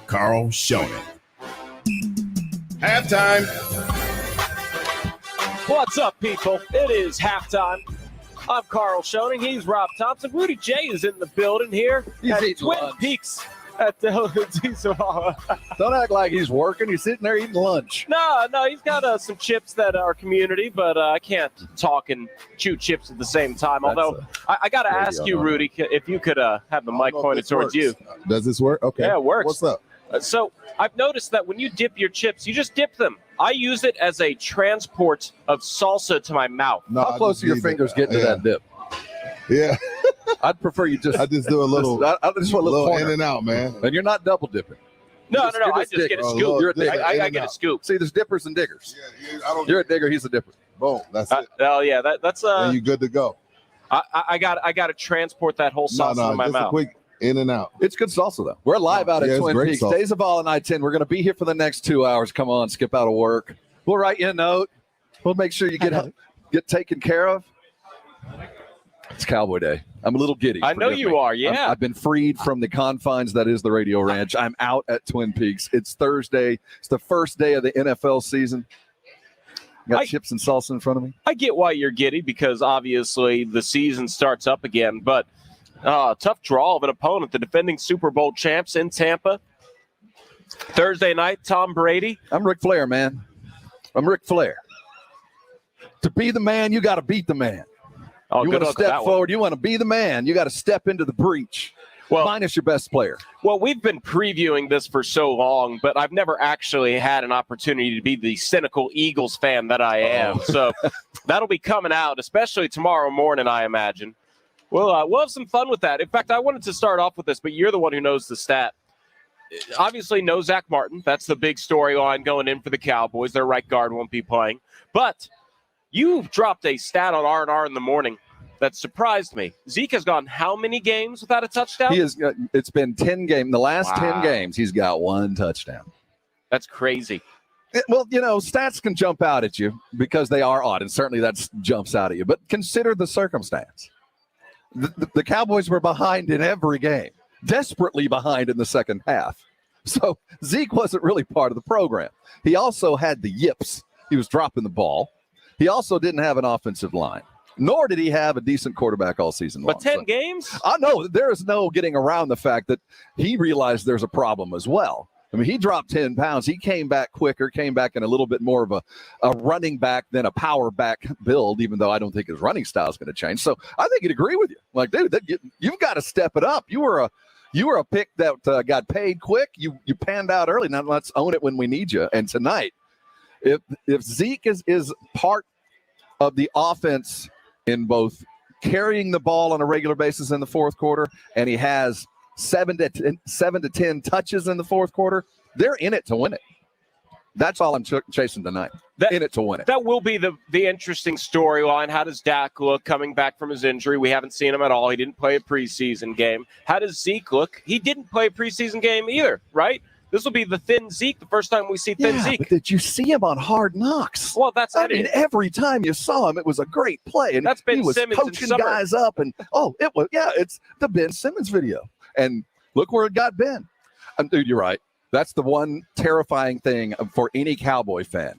Carl Schoening. Halftime. What's up, people? It is halftime. I'm Carl Schoening. He's Rob Thompson. Rudy J is in the building here at Twin Peaks at the Zavala. Don't act like he's working. He's sitting there eating lunch. No, he's got some chips that are community, but I can't talk and chew chips at the same time. Although I got to ask you, Rudy, if you could have the mic pointed towards you. Does this work? Okay. Yeah, it works. What's up? So I've noticed that when you dip your chips, you just dip them. I use it as a transport of salsa to my mouth. No, how close are your fingers getting to that dip? Yeah. I'd prefer you just. I just do a little. I just want a little in and out, man. And you're not double dipping. No. I just get a scoop. You're a digger. I get a scoop. See, there's dippers and diggers. Yeah, you're a digger. He's a dipper. Boom. That's it. Oh yeah, that's And you good to go. I got to transport that whole salsa to my mouth. A quick in and out. It's good salsa though. We're live out at Twin Peaks. Salsa. Days of All Night 10. We're going to be here for the next 2 hours. Come on, skip out of work. We'll write you a note. We'll make sure you get taken care of. It's Cowboy Day. I'm a little giddy. I know you are, yeah. I've been freed from the confines that is the Radio Ranch. I'm out at Twin Peaks. It's Thursday. It's the first day of the NFL season. Got chips and salsa in front of me. I get why you're giddy because obviously the season starts up again, but tough draw of an opponent, the defending Super Bowl champs in Tampa. Thursday night, Tom Brady. I'm Ric Flair, man. I'm Ric Flair. To be the man, you got to beat the man. Oh, you want to step forward. You want to be the man. You got to step into the breach. Well, minus your best player. Well, we've been previewing this for so long, but I've never actually had an opportunity to be the cynical Eagles fan that I am. So that'll be coming out, especially tomorrow morning, I imagine. We'll have some fun with that. In fact, I wanted to start off with this, but you're the one who knows the stat. Obviously, no Zach Martin. That's the big storyline going in for the Cowboys. Their right guard won't be playing. But you dropped a stat on R&R in the morning that surprised me. Zeke has gone how many games without a touchdown? It's been 10 games. The last 10 games, he's got one touchdown. That's crazy. Well, stats can jump out at you because they are odd, and certainly that jumps out at you. But consider the circumstance. The Cowboys were behind in every game, desperately behind in the second half. So Zeke wasn't really part of the program. He also had the yips. He was dropping the ball. He also didn't have an offensive line, nor did he have a decent quarterback all season long. But 10 games? I know there is no getting around the fact that he realized there's a problem as well. I mean, he dropped 10 pounds. He came back quicker, came back in a little bit more of a running back than a power back build, even though I don't think his running style is going to change. So I think he'd agree with you. Like, dude, you've got to step it up. You were a pick that got paid quick. You panned out early. Now let's own it when we need you. And tonight, if Zeke is part of the offense in both carrying the ball on a regular basis in the fourth quarter, and he has 7 to 10 touches in the fourth quarter, they're in it to win it. That's all I'm chasing tonight. In it to win it. That will be the interesting storyline. How does Dak look coming back from his injury? We haven't seen him at all. He didn't play a preseason game. How does Zeke look? He didn't play a preseason game either, right? This will be the thin Zeke, the first time we see thin Zeke. But did you see him on Hard Knocks? Well, I mean, every time you saw him, it was a great play. And that's Ben he was Simmons coaching guys up. And, it's the Ben Simmons video. And look where it got Ben. Dude, you're right. That's the one terrifying thing for any Cowboy fan.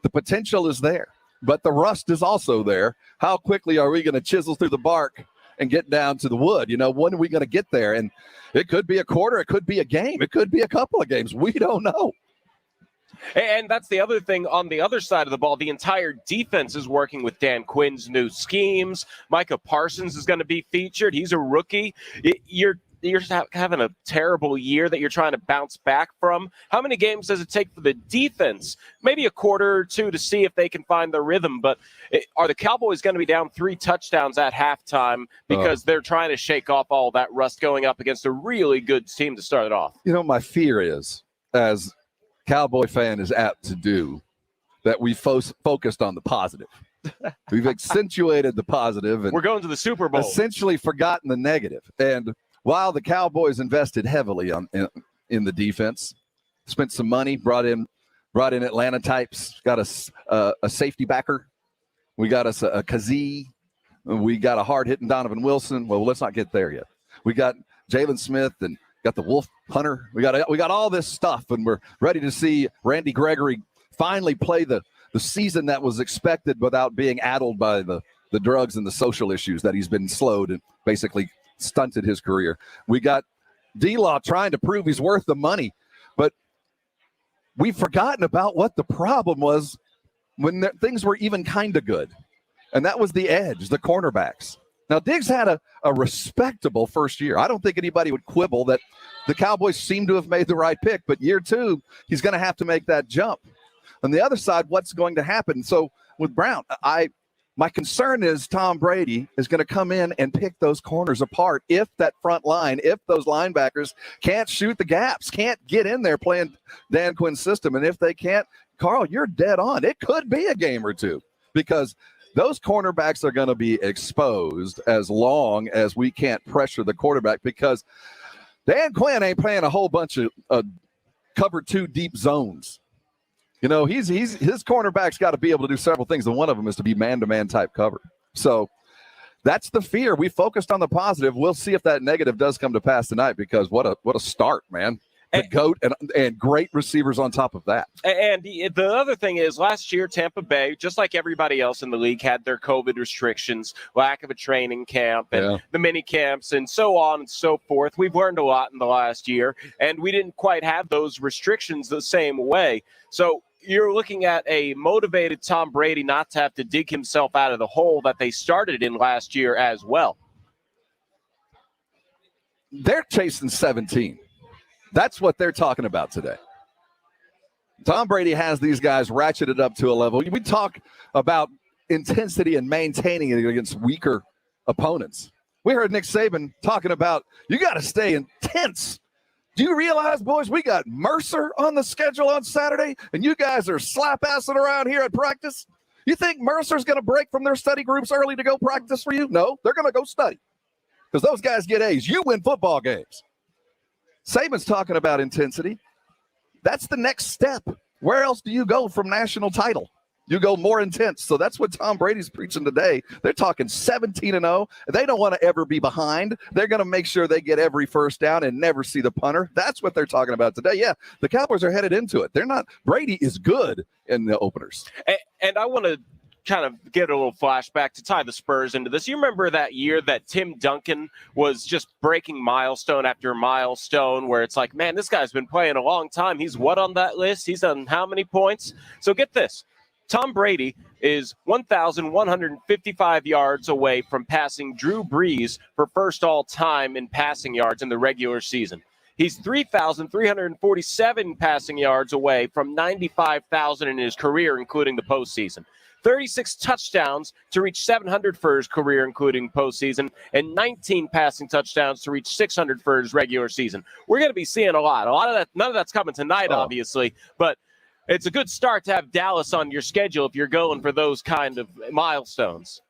The potential is there, but the rust is also there. How quickly are we going to chisel through the bark and get down to the wood? When are we going to get there? And it could be a quarter. It could be a game. It could be a couple of games. We don't know. And that's the other thing on the other side of the ball. The entire defense is working with Dan Quinn's new schemes. Micah Parsons is going to be featured. He's a rookie. You're having a terrible year that you're trying to bounce back from. How many games does it take for the defense? Maybe a quarter or two to see if they can find their rhythm. But are the Cowboys going to be down 3 touchdowns at halftime because they're trying to shake off all that rust going up against a really good team to start it off? My fear is, as Cowboy fan is apt to do, that we focused on the positive. We've accentuated the positive. And we're going to the Super Bowl. Essentially forgotten the negative. And while the Cowboys invested heavily in the defense, spent some money, brought in Atlanta types, got us a safety backer. We got us a Kazee. We got a hard-hitting Donovan Wilson. Well, let's not get there yet. We got Jalen Smith and got the punter. We got all this stuff, and we're ready to see Randy Gregory finally play the season that was expected without being addled by the drugs and the social issues that he's been slowed and basically stunted his career. We got D-Law trying to prove he's worth the money, but we've forgotten about what the problem was when things were even kind of good, and that was the edge, the cornerbacks. Now, Diggs had a respectable first year. I don't think anybody would quibble that the Cowboys seem to have made the right pick, but year two, he's going to have to make that jump. On the other side, what's going to happen? So with Brown, my concern is Tom Brady is going to come in and pick those corners apart if that front line, if those linebackers can't shoot the gaps, can't get in there playing Dan Quinn's system. And if they can't, Carl, you're dead on. It could be a game or two because those cornerbacks are going to be exposed as long as we can't pressure the quarterback because Dan Quinn ain't playing a whole bunch of cover two deep zones. You know, his cornerback's got to be able to do several things, and one of them is to be man-to-man type cover. So that's the fear. We focused on the positive. We'll see if that negative does come to pass tonight because what a start, man. The GOAT and great receivers on top of that. And the other thing is last year, Tampa Bay, just like everybody else in the league, had their COVID restrictions, lack of a training camp and the mini camps and so on and so forth. We've learned a lot in the last year, and we didn't quite have those restrictions the same way. So you're looking at a motivated Tom Brady not to have to dig himself out of the hole that they started in last year as well. They're chasing 17. That's what they're talking about today. Tom Brady has these guys ratcheted up to a level. We talk about intensity and maintaining it against weaker opponents. We heard Nick Saban talking about you got to stay intense. Do you realize, boys, we got Mercer on the schedule on Saturday, and you guys are slap-assing around here at practice? You think Mercer's going to break from their study groups early to go practice for you? No, they're going to go study because those guys get A's. You win football games. Saban's talking about intensity. That's the next step. Where else do you go from national title? You go more intense. So that's what Tom Brady's preaching today. They're talking 17-0. They don't want to ever be behind. They're going to make sure they get every first down and never see the punter. That's what they're talking about today. Yeah, the Cowboys are headed into it. They're not. Brady is good in the openers. And I want to kind of get a little flashback to tie the Spurs into this. You remember that year that Tim Duncan was just breaking milestone after milestone where it's like, man, this guy's been playing a long time. He's what on that list? He's done how many points? So get this. Tom Brady is 1,155 yards away from passing Drew Brees for first all-time in passing yards in the regular season. He's 3,347 passing yards away from 95,000 in his career, including the postseason. 36 touchdowns to reach 700 for his career, including postseason, and 19 passing touchdowns to reach 600 for his regular season. We're going to be seeing a lot of that. None of that's coming tonight, obviously, but it's a good start to have Dallas on your schedule if you're going for those kind of milestones.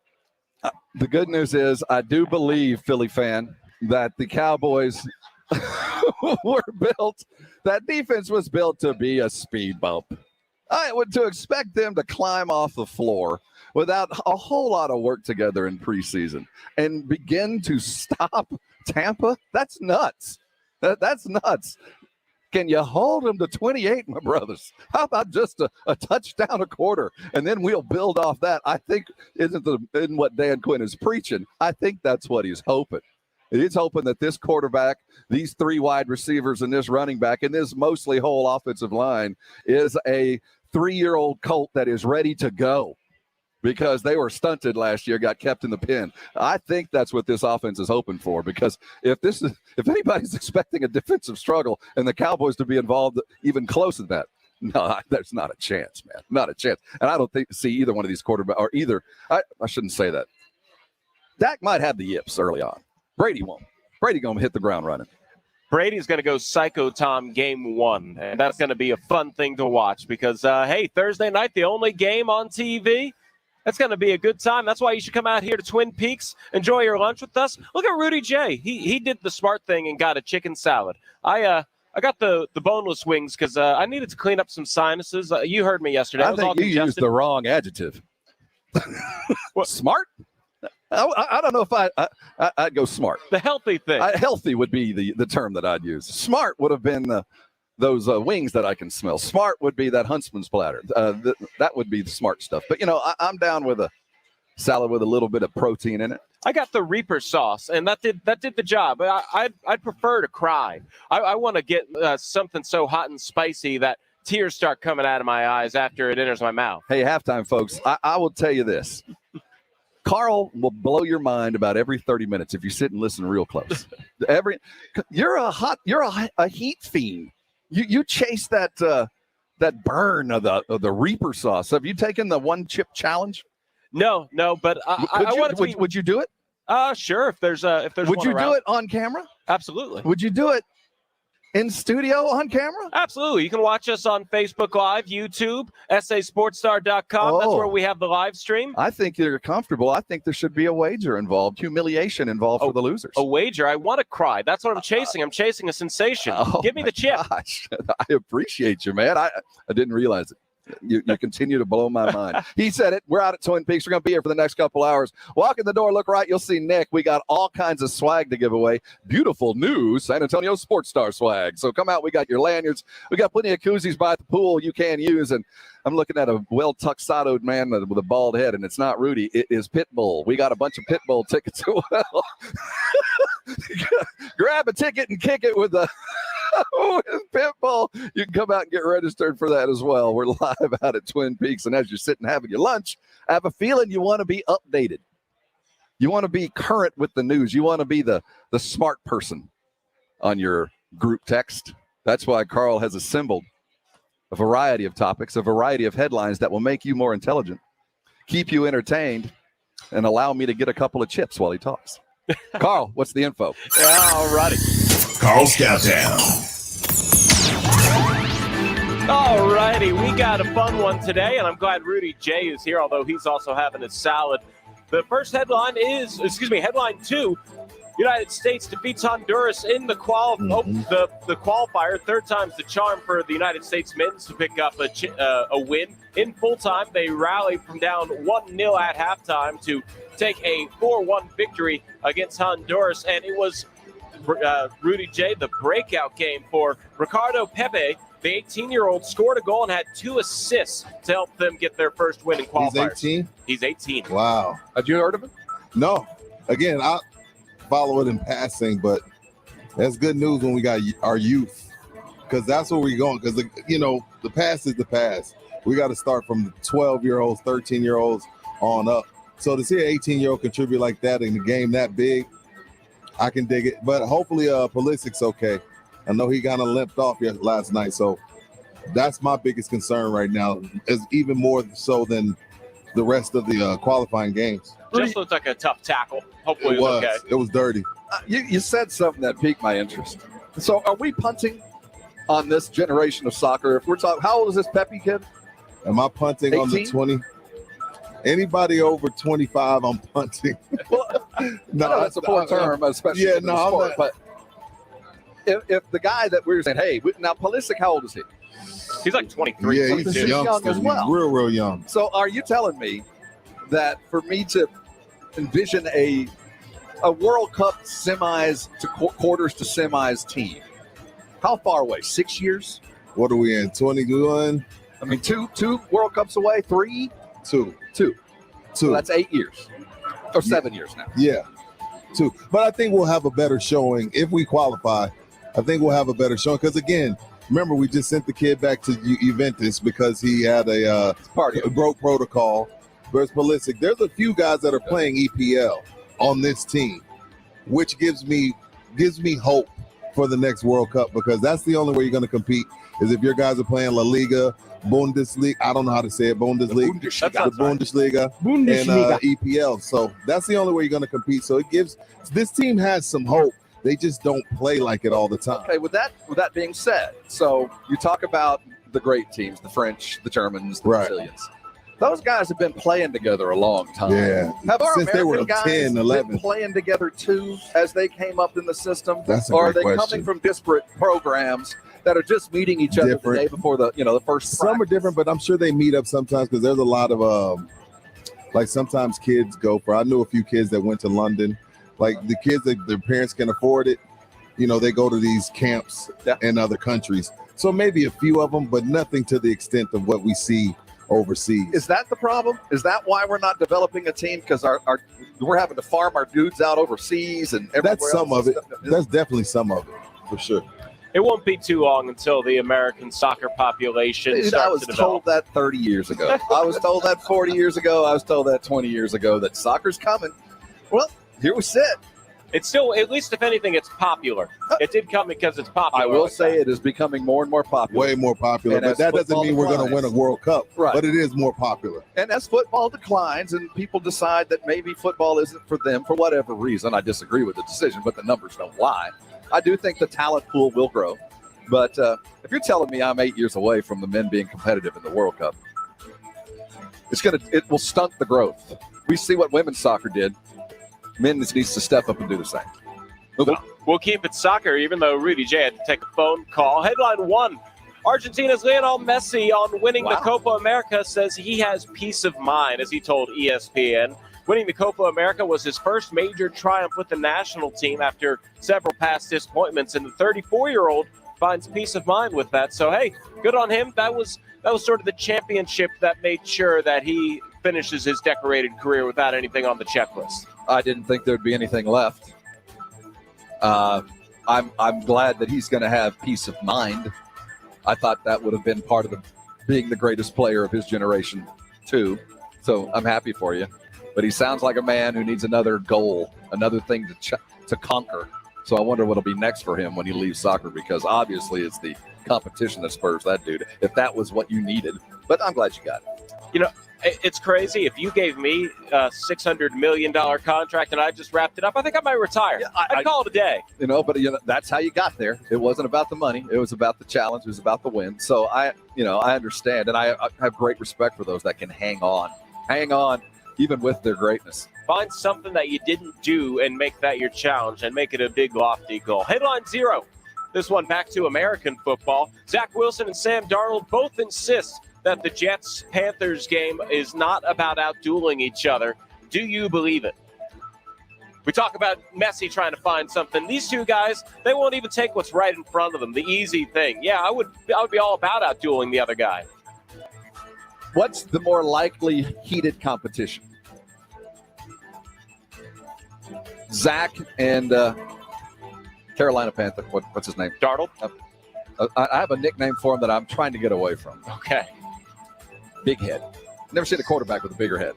The good news is I do believe, Philly fan, that the Cowboys were built, that defense was built to be a speed bump. I would to expect them to climb off the floor without a whole lot of work together in preseason and begin to stop Tampa. That's nuts. That's nuts. Can you hold them to 28, my brothers? How about just a touchdown a quarter, and then we'll build off that? I think isn't what Dan Quinn is preaching. I think that's what he's hoping. He's hoping that this quarterback, these three wide receivers, and this running back, and this mostly whole offensive line is a 3-year-old colt that is ready to go because they were stunted last year, got kept in the pen. I think that's what this offense is hoping for because if anybody's expecting a defensive struggle and the Cowboys to be involved even close to that, no, there's not a chance, man. Not a chance. And I don't see either one of these quarterbacks or either. I shouldn't say that. Dak might have the yips early on. Brady won't. Brady going to hit the ground running. Brady's going to go psycho Tom game one, and that's going to be a fun thing to watch because, hey, Thursday night, the only game on TV, that's going to be a good time. That's why you should come out here to Twin Peaks, enjoy your lunch with us. Look at Rudy J. He did the smart thing and got a chicken salad. I got the boneless wings because I needed to clean up some sinuses. You heard me yesterday. I think you used the wrong adjective. What? Smart? I don't know if I'd go smart. The healthy thing. Healthy would be the term that I'd use. Smart would have been those wings that I can smell. Smart would be that huntsman's platter. That would be the smart stuff. But, I'm down with a salad with a little bit of protein in it. I got the Reaper sauce, and that did the job. I'd prefer to cry. I want to get something so hot and spicy that tears start coming out of my eyes after it enters my mouth. Hey, halftime, folks, I will tell you this. Carl will blow your mind about every 30 minutes if you sit and listen real close. You're a heat fiend. You chase that burn of the Reaper sauce. Have you taken the one chip challenge? No, but I want to. Would you do it? Sure. If there's would you do it on camera? Absolutely. Would you do it in studio on camera? Absolutely. You can watch us on Facebook Live, YouTube, sasportstar.com. That's where we have the live stream. I think you're comfortable. I think there should be a wager involved, humiliation involved for the losers. A wager? I want to cry. That's what I'm chasing. I'm chasing a sensation. Give me the chip. Gosh. I appreciate you, man. I didn't realize it. You continue to blow my mind. He said it. We're out at Twin Peaks. We're going to be here for the next couple hours. Walk in the door, look right. You'll see Nick. We got all kinds of swag to give away. Beautiful new San Antonio Sports Star swag. So come out. We got your lanyards. We got plenty of koozies by the pool you can use. And I'm looking at a well-tuxedoed man with a bald head, and it's not Rudy. It is Pitbull. We got a bunch of Pitbull tickets as well. Grab a ticket and kick it with Pitbull. You can come out and get registered for that as well. We're live out at Twin Peaks, and as you're sitting having your lunch, I have a feeling you want to be updated. You want to be current with the news. You want to be the smart person on your group text. That's why Carl has assembled a variety of topics, a variety of headlines that will make you more intelligent, keep you entertained, and allow me to get a couple of chips while he talks. Carl, what's the info? All righty. Carl's Countdown. All righty. We got a fun one today, and I'm glad Rudy J is here, although he's also having his salad. The first headline is, headline 2, United States defeats Honduras in the qualifier. Third time's the charm for the United States men's to pick up a win. In full time, they rallied from down 1-0 at halftime to take a 4-1 victory against Honduras. And it was, Rudy J, the breakout game for Ricardo Pepe. The 18-year-old scored a goal and had 2 assists to help them get their first win in qualifiers. He's 18? He's 18. Wow. Had you heard of him? No. Again, I follow it in passing, but that's good news when we got our youth, because that's where we're going. Because, the past is the past. We got to start from the 12-year-olds, 13-year-olds on up. So to see an 18-year-old contribute like that in a game that big, I can dig it. But hopefully Pulisic's okay. I know he kind of limped off last night. So that's my biggest concern right now, is even more so than the rest of the qualifying games. Just looked like a tough tackle. Hopefully it was okay. It was dirty. You said something that piqued my interest. So are we punting on this generation of soccer? If we're talking, how old is this Pepe kid? Am I punting 18? On the 20? Anybody over 25, I'm punting. Well, no, that's a poor term, especially in the sport. But if the guy that we were saying, hey, now Pulisic, how old is he? He's like 23. Yeah, he's young as well. Real young. So are you telling me that for me to envision a World Cup semis to quarters to semis team, how far away? 6 years? What are we in? 21? I mean, two World Cups away, 3? Two. So that's 8 years or 7 years now. Yeah, 2. But I think we'll have a better showing if we qualify. I think we'll have a better showing because, again, remember we just sent the kid back to Juventus because he had a broke protocol. Whereas Pulisic, there's a few guys that are playing EPL on this team, which gives me hope for the next World Cup, because that's the only way you're going to compete is if your guys are playing La Liga, Bundesliga. I don't know how to say it. Bundesliga, Bundesliga, and EPL. So that's the only way you're going to compete. So this team has some hope. They just don't play like it all the time. Okay, with that being said, so you talk about the great teams, the French, the Germans, the Brazilians. Those guys have been playing together a long time. Yeah. Have our Since American they were guys 10, 11. been playing together too as they came up in the system? That's a or are great they question. coming from disparate programs that are just meeting each other the day before the first Some practice? are different, but I'm sure they meet up sometimes because there's a lot of Like sometimes kids go for, I knew a few kids that went to London, like the kids that their parents can afford it, they go to these camps in other countries. So maybe a few of them, but nothing to the extent of what we see overseas. Is that the problem? Is that why we're not developing a team? Because we're having to farm our dudes out overseas and everywhere. That's some of it. That's definitely some of it, for sure. It won't be too long until the American soccer population starts to develop. I was told that 30 years ago. I was told that 40 years ago. I was told that 20 years ago that soccer's coming. Well, here we sit. It's still, at least if anything, it's popular. It did come because it's popular. I will say it is becoming more and more popular. Way more popular. And but that doesn't mean we're going to win a World Cup. Right. But it is more popular. And as football declines and people decide that maybe football isn't for them for whatever reason, I disagree with the decision, but the numbers don't lie. I do think the talent pool will grow. But if you're telling me I'm 8 years away from the men being competitive in the World Cup, it will stunt the growth. We see what women's soccer did. Men needs to step up and do the same. We'll keep it soccer, even though Rudy J had to take a phone call. Headline 1, Argentina's Lionel Messi on winning the Copa America says he has peace of mind, as he told ESPN. Winning the Copa America was his first major triumph with the national team after several past disappointments, and the 34-year-old finds peace of mind with that. So, hey, good on him. That was sort of the championship that made sure that he finishes his decorated career without anything on the checklist. I didn't think there'd be anything left. I'm glad that he's going to have peace of mind. I thought that would have been part of being the greatest player of his generation, too. So I'm happy for you. But he sounds like a man who needs another goal, another thing to conquer. So I wonder what'll be next for him when he leaves soccer, because obviously it's the competition that spurs that dude, if that was what you needed. But I'm glad you got it. It's crazy. If you gave me a $600 million contract and I just wrapped it up, I think I might retire. Yeah, I'd call it a day. But that's how you got there. It wasn't about the money. It was about the challenge. It was about the win. So I understand, and I have great respect for those that can hang on, even with their greatness. Find something that you didn't do and make that your challenge and make it a big, lofty goal. Headline 0. This one back to American football. Zach Wilson and Sam Darnold both insist that the Jets-Panthers game is not about out-dueling each other. Do you believe it? We talk about Messi trying to find something. These two guys, they won't even take what's right in front of them, the easy thing. Yeah, I would be all about out-dueling the other guy. What's the more likely heated competition? Zach and Carolina Panther. What's his name? Darnold? I have a nickname for him that I'm trying to get away from. Okay. Big head. Never seen a quarterback with a bigger head.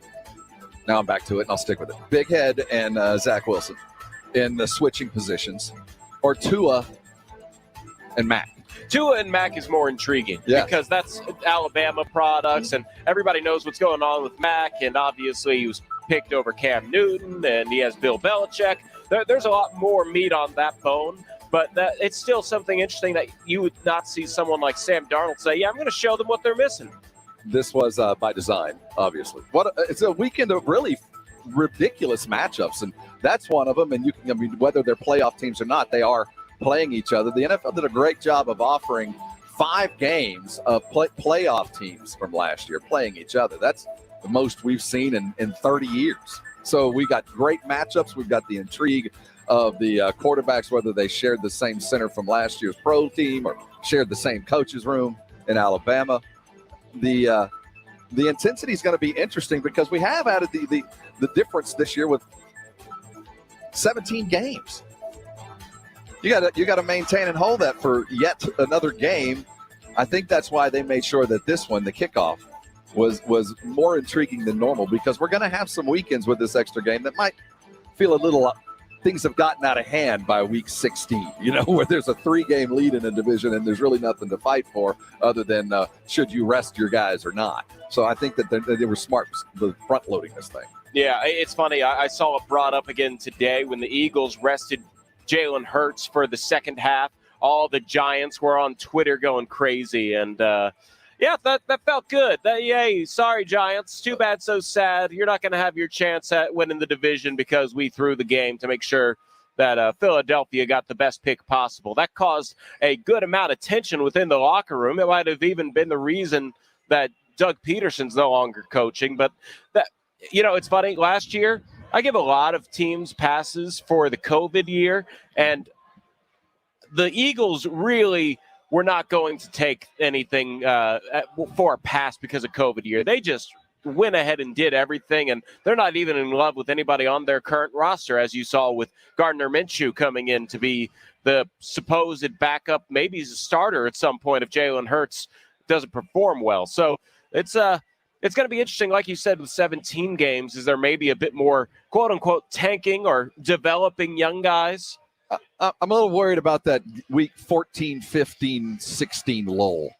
Now I'm back to it, and I'll stick with it. Big head and Zach Wilson in the switching positions. Or Tua and Mac. Tua and Mac is more intriguing because that's Alabama products, and everybody knows what's going on with Mac, and obviously he was picked over Cam Newton, and he has Bill Belichick. There's a lot more meat on that bone. But it's still something interesting that you would not see someone like Sam Darnold say, yeah, I'm going to show them what they're missing. This was by design, obviously. It's a weekend of really ridiculous matchups, and that's one of them. And whether they're playoff teams or not, they are playing each other. The NFL did a great job of offering 5 games of playoff teams from last year playing each other. That's the most we've seen in 30 years. So we got great matchups. We've got the intrigue of the quarterbacks, whether they shared the same center from last year's pro team or shared the same coach's room in Alabama. The intensity is going to be interesting because we have added the difference this year with 17 games. You got to maintain and hold that for yet another game. I think that's why they made sure that this one, the kickoff, was more intriguing than normal, because we're going to have some weekends with this extra game that might feel a little things have gotten out of hand by week 16, where there's a 3-game lead in a division and there's really nothing to fight for other than should you rest your guys or not. So I think that they were smart front loading this thing. Yeah, it's funny. I saw it brought up again today when the Eagles rested Jalen Hurts for the second half. All the Giants were on Twitter going crazy, and yeah, that felt good. Yay, sorry, Giants. Too bad, so sad. You're not going to have your chance at winning the division because we threw the game to make sure that Philadelphia got the best pick possible. That caused a good amount of tension within the locker room. It might have even been the reason that Doug Peterson's no longer coaching. But it's funny. Last year, I give a lot of teams passes for the COVID year, and the Eagles really were not going to take anything for a pass because of COVID year. They just went ahead and did everything, and they're not even in love with anybody on their current roster, as you saw with Gardner Minshew coming in to be the supposed backup, maybe he's a starter at some point if Jalen Hurts doesn't perform well. So it's going to be interesting, like you said, with 17 games. Is there maybe a bit more, quote-unquote, tanking or developing young guys? I'm a little worried about that week 14, 15, 16 lull,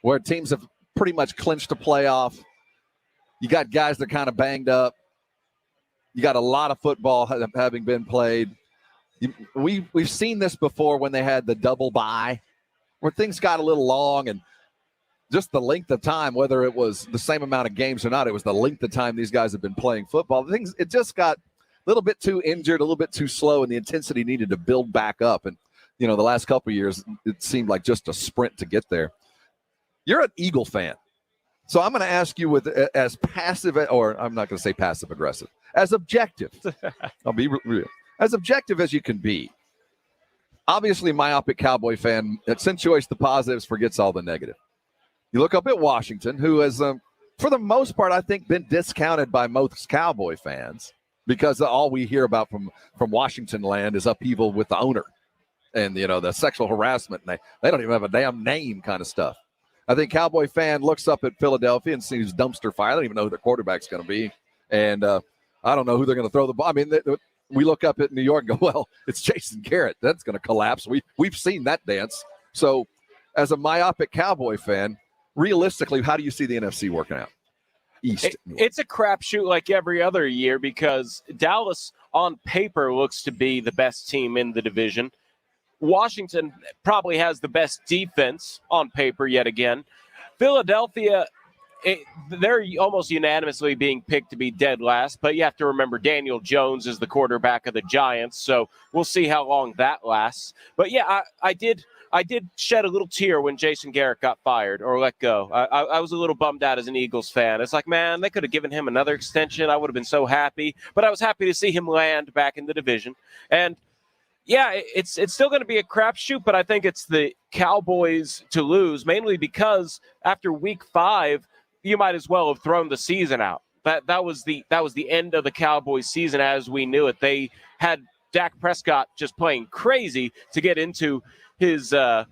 where teams have pretty much clinched a playoff. You got guys that are kind of banged up. You got a lot of football having been played. We've seen this before when they had the double bye, where things got a little long, and just the length of time, whether it was the same amount of games or not, it was the length of time these guys have been playing football. It just got a little bit too injured, a little bit too slow, and the intensity needed to build back up. And, the last couple of years, it seemed like just a sprint to get there. You're an Eagle fan. So I'm going to ask you as passive, or I'm not going to say passive aggressive, as objective. I'll be real. As objective as you can be. Obviously, myopic Cowboy fan accentuates the positives, forgets all the negative. You look up at Washington, who has, for the most part, I think, been discounted by most Cowboy fans because all we hear about from Washington land is upheaval with the owner and, the sexual harassment. And they don't even have a damn name kind of stuff. I think Cowboy fan looks up at Philadelphia and sees dumpster fire. I don't even know who their quarterback's going to be. And I don't know who they're going to throw the ball. I mean, we look up at New York and go, well, it's Jason Garrett. That's going to collapse. We've seen that dance. So as a myopic Cowboy fan, realistically, how do you see the NFC working out? East. It's a crapshoot like every other year because Dallas on paper looks to be the best team in the division. Washington probably has the best defense on paper yet again. Philadelphia, they're almost unanimously being picked to be dead last, but you have to remember Daniel Jones is the quarterback of the Giants, so we'll see how long that lasts. But yeah, I did shed a little tear when Jason Garrett got fired or let go. I was a little bummed out as an Eagles fan. It's like, man, they could have given him another extension. I would have been so happy, but I was happy to see him land back in the division. And yeah, it's still going to be a crapshoot, but I think it's the Cowboys to lose, mainly because after week 5, you might as well have thrown the season out. That was the end of the Cowboys season as we knew it. They had Dak Prescott just playing crazy to get into his to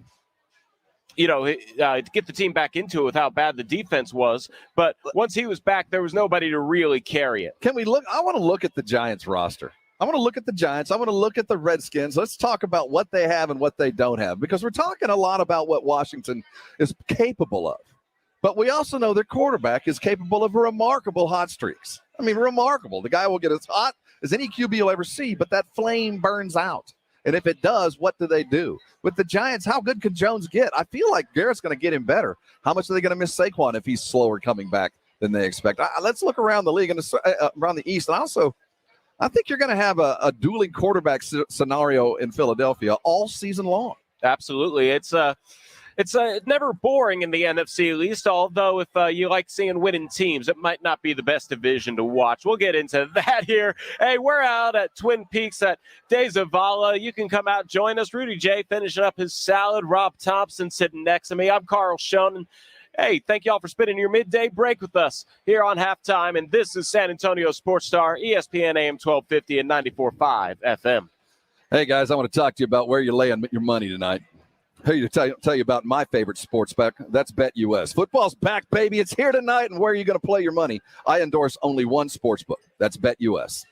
get the team back into it with how bad the defense was. But once he was back, there was nobody to really carry it. Can we look? I want to look at the Giants roster. I want to look at the Giants. I want to look at the Redskins. Let's talk about what they have and what they don't have, because we're talking a lot about what Washington is capable of. But we also know their quarterback is capable of remarkable hot streaks. I mean, remarkable. The guy will get as hot as any QB you'll ever see, but that flame burns out. And if it does, what do they do? With the Giants, how good can Jones get? I feel like Garrett's going to get him better. How much are they going to miss Saquon if he's slower coming back than they expect? Let's look around the league and around the East. And also, I think you're going to have a dueling quarterback scenario in Philadelphia all season long. Absolutely. It's never boring in the NFC, at least, although if you like seeing winning teams, it might not be the best division to watch. We'll get into that here. Hey, we're out at Twin Peaks at De Zavala. You can come out, join us. Rudy J finishing up his salad. Rob Thompson sitting next to me. I'm Carl Schoen. Hey, thank you all for spending your midday break with us here on Halftime. And this is San Antonio Sports Star, ESPN AM 1250 and 94.5 FM. Hey, guys, I want to talk to you about where you're laying your money tonight. To tell you about my favorite sports bet. That's BetUS. Football's back, baby. It's here tonight, and where are you going to play your money? I endorse only one sports book. That's BetUS.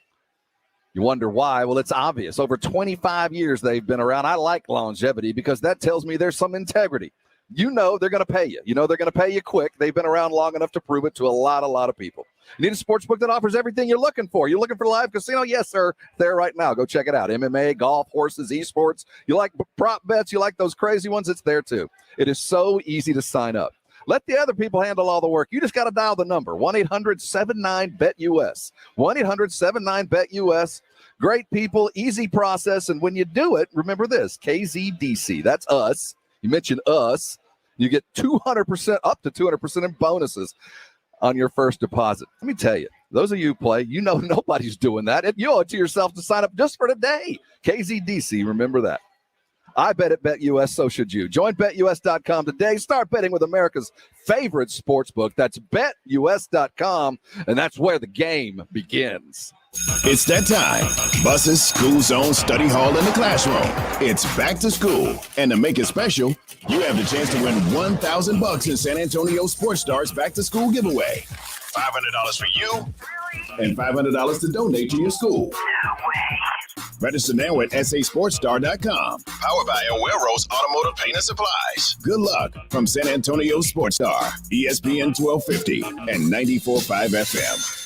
You wonder why? Well, it's obvious. Over 25 years they've been around. I like longevity because that tells me there's some integrity. You know they're going to pay you. You know they're going to pay you quick. They've been around long enough to prove it to a lot of people. You need a sports book that offers everything you're looking for. You're looking for live casino? Yes, sir. There right now. Go check it out. MMA, golf, horses, esports. You like prop bets? You like those crazy ones? It's there too. It is so easy to sign up. Let the other people handle all the work. You just got to dial the number, 1-800-79-BET-US. 1-800-79-BET-US. Great people, easy process. And when you do it, remember this, KZDC. That's us. You mentioned us. You get 200%, up to 200% in bonuses. on your first deposit. Let me tell you, those of you who play, you know nobody's doing that. You owe it to yourself to sign up just for today. KZDC, remember that. I bet at BetUS, so should you. Join BetUS.com today. Start betting with America's favorite sportsbook. That's BetUS.com, and that's where the game begins. It's that time. Buses, school zone, study hall, and the classroom. It's back to school. And to make it special, you have the chance to win $1,000 in San Antonio Sports Stars back to school giveaway. $500 for you and $500 to donate to your school. Register now at sasportstar.com. Powered by Aguero's Automotive Paint and Supplies. Good luck from San Antonio Sports Star, ESPN 1250 and 94.5 FM.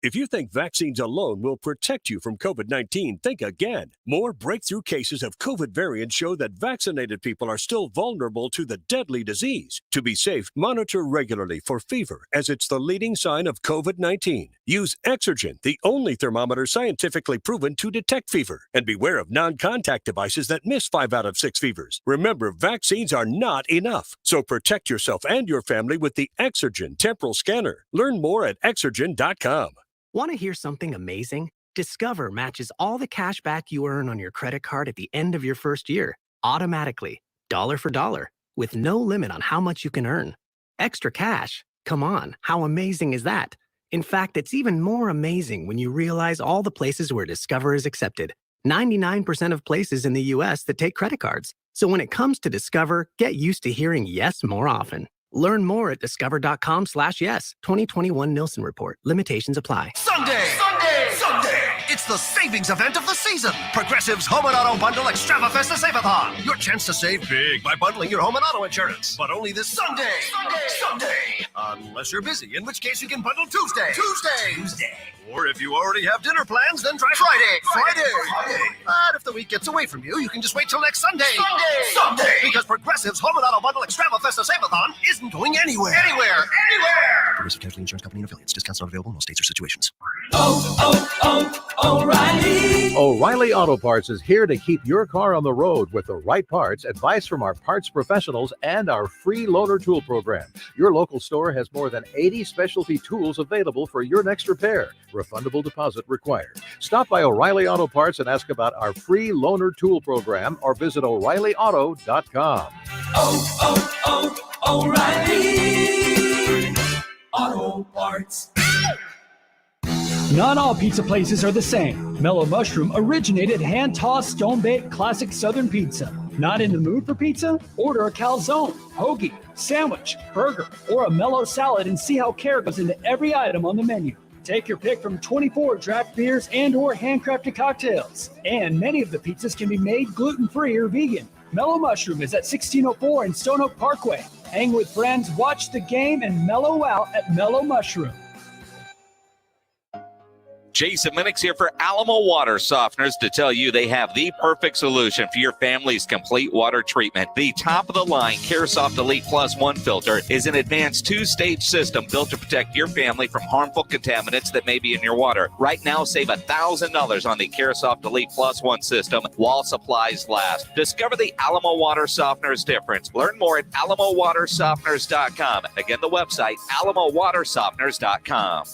If you think vaccines alone will protect you from COVID-19, think again. More breakthrough cases of COVID variants show that vaccinated people are still vulnerable to the deadly disease. To be safe, monitor regularly for fever, as it's the leading sign of COVID-19. Use Exergen, the only thermometer scientifically proven to detect fever. And beware of non-contact devices that miss 5 out of 6 fevers. Remember, vaccines are not enough. So protect yourself and your family with the Exergen temporal scanner. Learn more at Exergen.com. Want to hear something amazing? Discover matches all the cash back you earn on your credit card at the end of your first year, automatically, dollar for dollar, with no limit on how much you can earn. Extra cash? Come on, how amazing is that? In fact, it's even more amazing when you realize all the places where Discover is accepted. 99% of places in the U.S. that take credit cards. So when it comes to Discover, get used to hearing yes more often. Learn more at discover.com/yes. 2021 Nielsen Report. Limitations apply. Sunday! It's the savings event of the season. Progressive's Home and Auto Bundle Extravafesta Save-a-thon. Your chance to save big by bundling your home and auto insurance. But only this Sunday. Unless you're busy, in which case you can bundle Tuesday. Or if you already have dinner plans, then try Friday. But if the week gets away from you, you can just wait till next Sunday. Because Progressive's Home and Auto Bundle Extravafesta Save-a-thon isn't going anywhere. Progressive Casualty Insurance Company and affiliates. Discounts not available in most states or situations. O'Reilly. O'Reilly Auto Parts is here to keep your car on the road with the right parts, advice from our parts professionals, and our free loaner tool program. Your local store has more than 80 specialty tools available for your next repair. Refundable deposit required. Stop by O'Reilly Auto Parts and ask about our free loaner tool program or visit O'ReillyAuto.com. O'Reilly Auto Parts. Not all pizza places are the same. Mellow Mushroom originated hand-tossed, stone-baked classic Southern pizza. Not in the mood for pizza? Order a calzone, hoagie, sandwich, burger, or a mellow salad and see how care goes into every item on the menu. Take your pick from 24 draft beers and or handcrafted cocktails. And many of the pizzas can be made gluten-free or vegan. Mellow Mushroom is at 1604 in Stone Oak Parkway. Hang with friends, watch the game, and mellow out at Mellow Mushroom. Jason Minix here for Alamo Water Softeners to tell you they have the perfect solution for your family's complete water treatment. The top-of-the-line CareSoft Elite Plus 1 filter is an advanced 2-stage system built to protect your family from harmful contaminants that may be in your water. Right now, save $1,000 on the CareSoft Elite Plus 1 system while supplies last. Discover the Alamo Water Softeners difference. Learn more at alamowatersofteners.com. Again, the website, alamowatersofteners.com.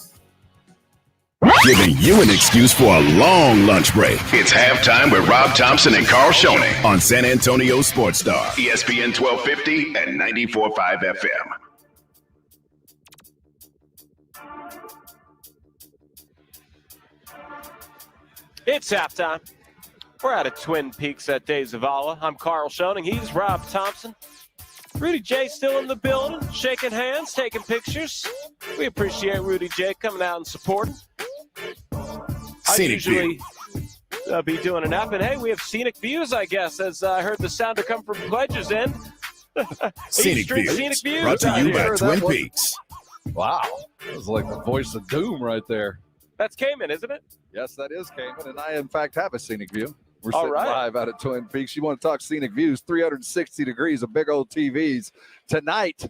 Giving you an excuse for a long lunch break. It's halftime with Rob Thompson and Carl Schoening on San Antonio Sports Star, ESPN 1250 and 94.5 FM. It's halftime. We're out of Twin Peaks at Zavala. I'm Carl Schoening. He's Rob Thompson. Rudy J still in the building, shaking hands, taking pictures. We appreciate Rudy J coming out and supporting. I usually be doing an app, and hey, we have scenic views, I guess, as I heard the sound to come from Pledge's end. Scenic views, brought to you by Twin Peaks. Wow, that was like the voice of doom right there. That's Cayman, isn't it? Yes, that is Cayman, and I, in fact, have a scenic view. We're All sitting right. live out at Twin Peaks. You want to talk scenic views, 360 degrees of big old TVs. Tonight,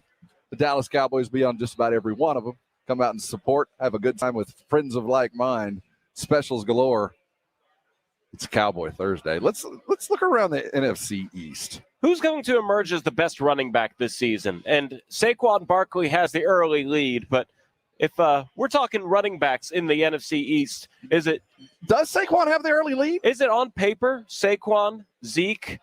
the Dallas Cowboys be on just about every one of them. Come out and support, have a good time with friends of like mind. Specials galore. It's Cowboy Thursday. Let's look around the NFC East. Who's going to emerge as the best running back this season? And Saquon Barkley has the early lead, but if we're talking running backs in the NFC East, does Saquon have the early lead? Is it on paper Saquon, Zeke,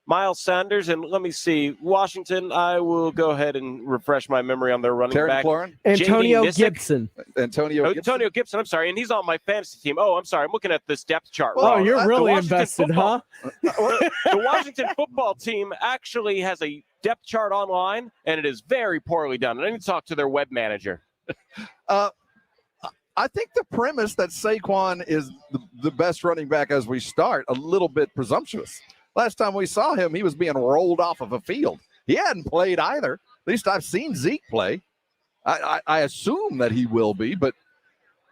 Miles Sanders, and let me see, Washington? I will go ahead and refresh my memory on their running back. Antonio Gibson. Antonio Gibson, I'm sorry, and he's on my fantasy team. Oh, I'm sorry, I'm looking at this depth chart. Oh, you're really invested, huh? The Washington football team actually has a depth chart online, and it is very poorly done. I need to talk to their web manager. I think the premise that Saquon is the best running back as we start, a little bit presumptuous. Last time we saw him, he was being rolled off of a field. He hadn't played either. At least I've seen Zeke play. I assume that he will be,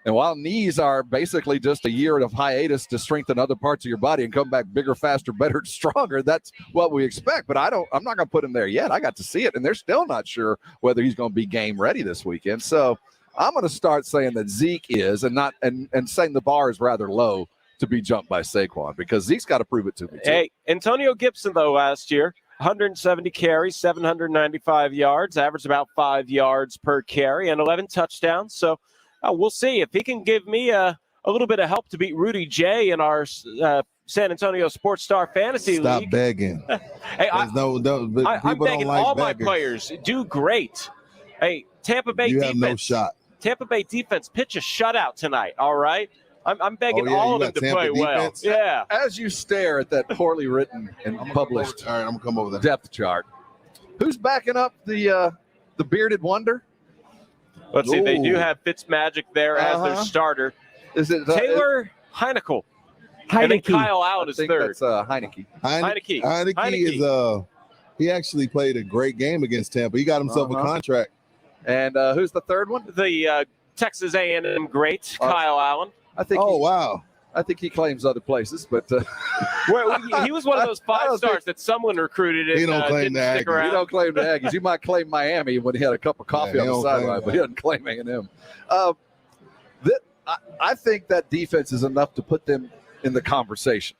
and while knees are basically just a year of hiatus to strengthen other parts of your body and come back bigger, faster, better, and stronger, that's what we expect. But I'm not going to put him there yet. I got to see it, and they're still not sure whether he's going to be game ready this weekend. So I'm going to start saying that Zeke is, and saying the bar is rather low to be jumped by Saquon, because Zeke's got to prove it to me too. Hey, Antonio Gibson, though, last year, 170 carries, 795 yards, averaged about 5 yards per carry, and 11 touchdowns. So we'll see if he can give me a little bit of help to beat Rudy J in our San Antonio Sports Star Fantasy League. Stop begging. Hey, I'm begging all my players. Do great. Hey, Tampa Bay defense. You have no shot. Tampa Bay defense, pitch a shutout tonight, all right? I'm begging all of them to play well. Yeah. As you stare at that poorly written and published all right, I'm going to come over there. Depth chart, who's backing up the bearded wonder? Let's see. They do have Fitzmagic there as their starter. Is it Taylor Heineke? And then Kyle Allen is third. That's Heineke. Heineke is he actually played a great game against Tampa. He got himself a contract. And who's the third one? The Texas A&M great Kyle Allen. I think. Wow. I think he claims other places, but he was one of those 5 stars that someone recruited and he don't claim didn't stick around. He don't claim the Aggies. You might claim Miami when he had a cup of coffee on the sideline, but he doesn't claim A&M. I think that defense is enough to put them in the conversation,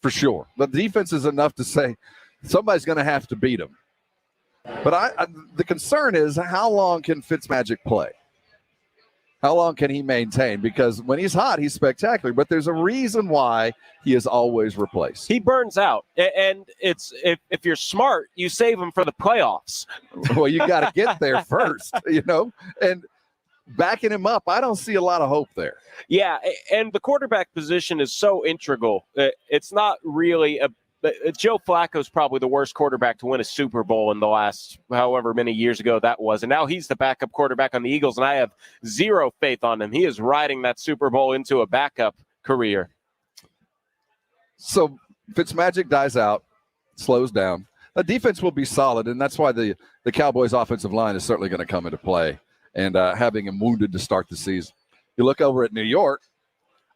for sure. The defense is enough to say somebody's going to have to beat them. But the concern is, how long can Fitzmagic play? How long can he maintain? Because when he's hot, he's spectacular. But there's a reason why he is always replaced. He burns out. And it's if you're smart, you save him for the playoffs. Well, you got to get there first, And backing him up, I don't see a lot of hope there. Yeah, and the quarterback position is so integral. It's not really Joe Flacco's probably the worst quarterback to win a Super Bowl in the last however many years ago that was. And now he's the backup quarterback on the Eagles, and I have zero faith on him. He is riding that Super Bowl into a backup career. So Fitzmagic dies out, slows down. The defense will be solid, and that's why the Cowboys' offensive line is certainly going to come into play, and having him wounded to start the season. You look over at New York,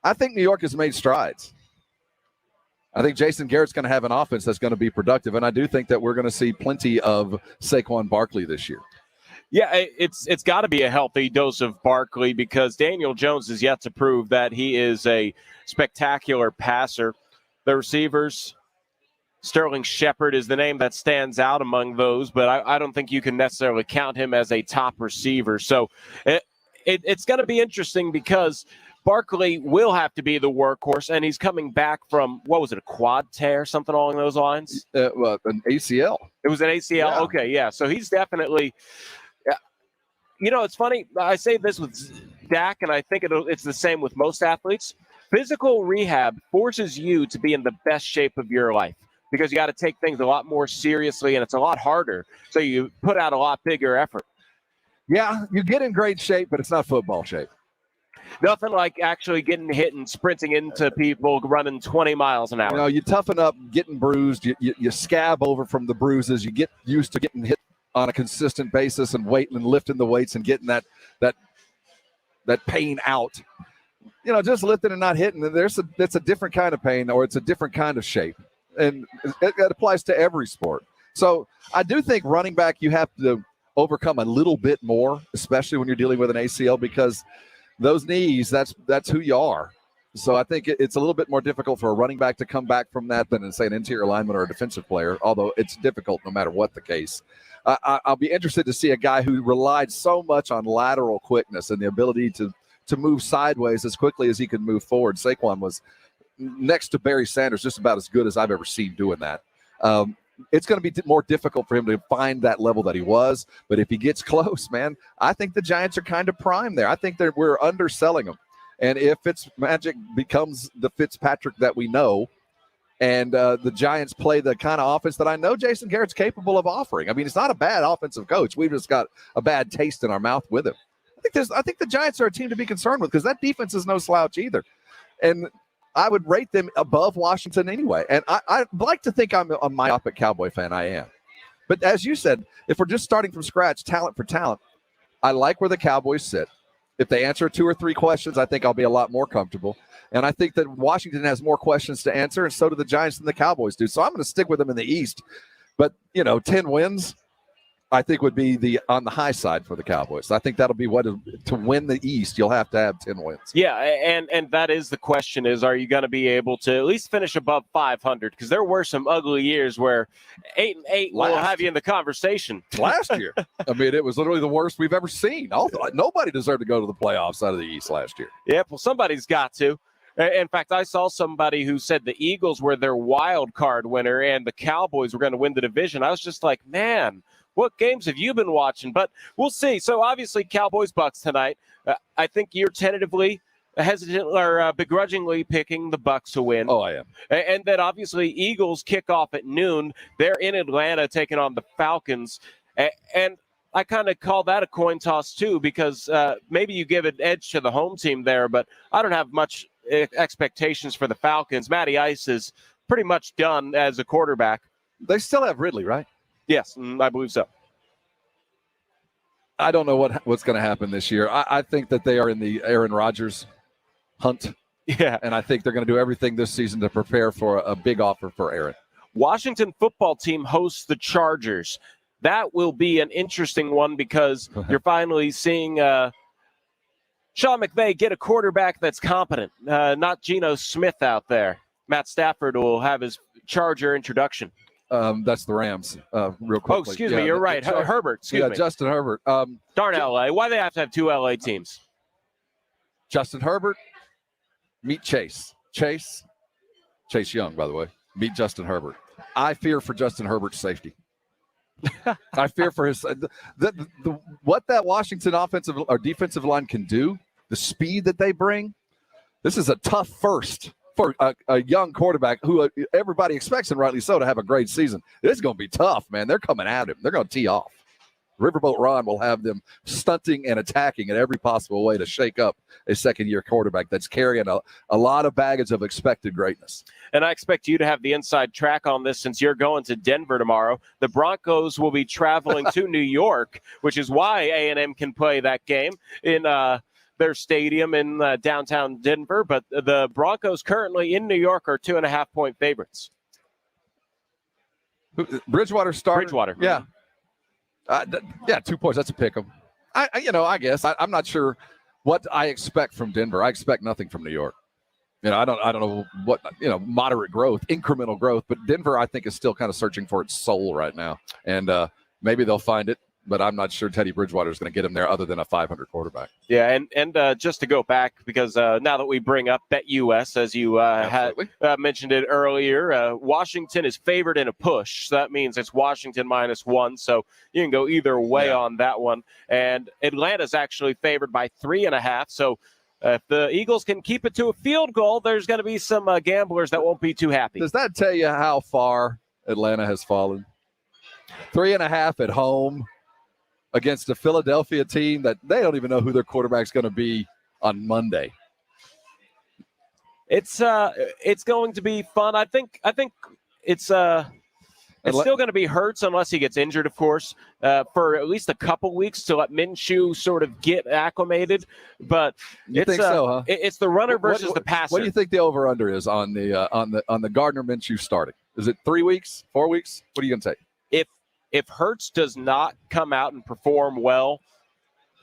I think New York has made strides. I think Jason Garrett's going to have an offense that's going to be productive, and I do think that we're going to see plenty of Saquon Barkley this year. Yeah, it's got to be a healthy dose of Barkley, because Daniel Jones is yet to prove that he is a spectacular passer. The receivers, Sterling Shepard is the name that stands out among those, but I don't think you can necessarily count him as a top receiver. So it's going to be interesting, because Barkley will have to be the workhorse, and he's coming back from, what was it, a quad tear, something along those lines? Well, an ACL. It was an ACL? Yeah. Okay, yeah. So he's definitely it's funny. I say this with Dak, and I think it's the same with most athletes. Physical rehab forces you to be in the best shape of your life, because you got to take things a lot more seriously, and it's a lot harder. So you put out a lot bigger effort. Yeah, you get in great shape, but it's not football shape. Nothing like actually getting hit and sprinting into people running 20 miles an hour. You toughen up, getting bruised. You scab over from the bruises. You get used to getting hit on a consistent basis and lifting the weights and getting that pain out. Just lifting and not hitting. That's a different kind of pain, or it's a different kind of shape. And it applies to every sport. So I do think running back, you have to overcome a little bit more, especially when you're dealing with an ACL, because those knees, that's who you are. So I think it's a little bit more difficult for a running back to come back from that than, say, an interior lineman or a defensive player, although it's difficult no matter what the case. I'll be interested to see a guy who relied so much on lateral quickness and the ability to move sideways as quickly as he could move forward. Saquon was, next to Barry Sanders, just about as good as I've ever seen doing that. It's going to be more difficult for him to find that level that he was, but if he gets close, man, I think the Giants are kind of prime there. I think we're underselling them. And if Fitzmagic becomes the Fitzpatrick that we know, and the Giants play the kind of offense that I know Jason Garrett's capable of offering. I mean, it's not a bad offensive coach. We've just got a bad taste in our mouth with him. I think the Giants are a team to be concerned with because that defense is no slouch either. And I would rate them above Washington anyway. And I'd like to think I'm a myopic Cowboy fan. I am. But as you said, if we're just starting from scratch, talent for talent, I like where the Cowboys sit. If they answer 2 or 3 questions, I think I'll be a lot more comfortable. And I think that Washington has more questions to answer, and so do the Giants than the Cowboys do. So I'm going to stick with them in the East. But, 10 wins, I think would be on the high side for the Cowboys. I think that'll be to win the East, you'll have to have 10 wins. Yeah, and that is the question is, are you going to be able to at least finish above 500? Because there were some ugly years where 8-8 will have you in the conversation. Last year. I mean, it was literally the worst we've ever seen. Nobody deserved to go to the playoffs out of the East last year. Yeah, well, somebody's got to. In fact, I saw somebody who said the Eagles were their wild card winner and the Cowboys were going to win the division. I was just like, man, what games have you been watching? But we'll see. So obviously Cowboys-Bucks tonight. I think you're tentatively hesitant or begrudgingly picking the Bucks to win. Oh, I am. And then obviously Eagles kick off at noon. They're in Atlanta taking on the Falcons. And I kind of call that a coin toss too because maybe you give an edge to the home team there, but I don't have much expectations for the Falcons. Matty Ice is pretty much done as a quarterback. They still have Ridley, right? Yes, I believe so. I don't know what's going to happen this year. I think that they are in the Aaron Rodgers hunt. Yeah. And I think they're going to do everything this season to prepare for a big offer for Aaron. Washington football team hosts the Chargers. That will be an interesting one because you're finally seeing Sean McVay get a quarterback that's competent, not Geno Smith out there. Matt Stafford will have his Charger introduction. That's the Rams, real quickly. Oh, excuse me. You're right. Herbert. Excuse me. Justin Herbert. Darn LA. Why do they have to have 2 LA teams? Justin Herbert, meet Chase. Chase Young, by the way. Meet Justin Herbert. I fear for Justin Herbert's safety. I fear for his what that Washington offensive or defensive line can do, the speed that they bring. This is a tough first for a young quarterback who everybody expects, and rightly so, to have a great season. It's going to be tough, man. They're coming at him. They're going to tee off. Riverboat Ron will have them stunting and attacking in every possible way to shake up a second-year quarterback that's carrying a lot of baggage of expected greatness. And I expect you to have the inside track on this since you're going to Denver tomorrow. The Broncos will be traveling to New York, which is why A&M can play that game in their stadium in downtown Denver. But the Broncos currently in New York are 2.5-point favorites. Bridgewater started. Bridgewater. Yeah. 2 points. That's a pick 'em. I guess I'm not sure what I expect from Denver. I expect nothing from New York. I don't know what, moderate growth, incremental growth, but Denver, I think, is still kind of searching for its soul right now. And maybe they'll find it, but I'm not sure Teddy Bridgewater is going to get him there other than a 500 quarterback. Yeah, and just to go back, because now that we bring up BetUS, as you had mentioned it earlier, Washington is favored in a push. So that means it's Washington -1, so you can go either way on that one. And Atlanta's actually favored by 3.5, so if the Eagles can keep it to a field goal, there's going to be some gamblers that won't be too happy. Does that tell you how far Atlanta has fallen? 3.5 at home against a Philadelphia team that they don't even know who their quarterback's going to be on Monday. It's going to be fun. I think it's still going to be Hurts unless he gets injured, of course, for at least a couple weeks to let Minshew sort of get acclimated. But you think so, huh? It's the runner versus the passer. What do you think the over/under is on the Gardner Minshew starting? Is it 3 weeks, 4 weeks? What are you going to take? If Hurts does not come out and perform well,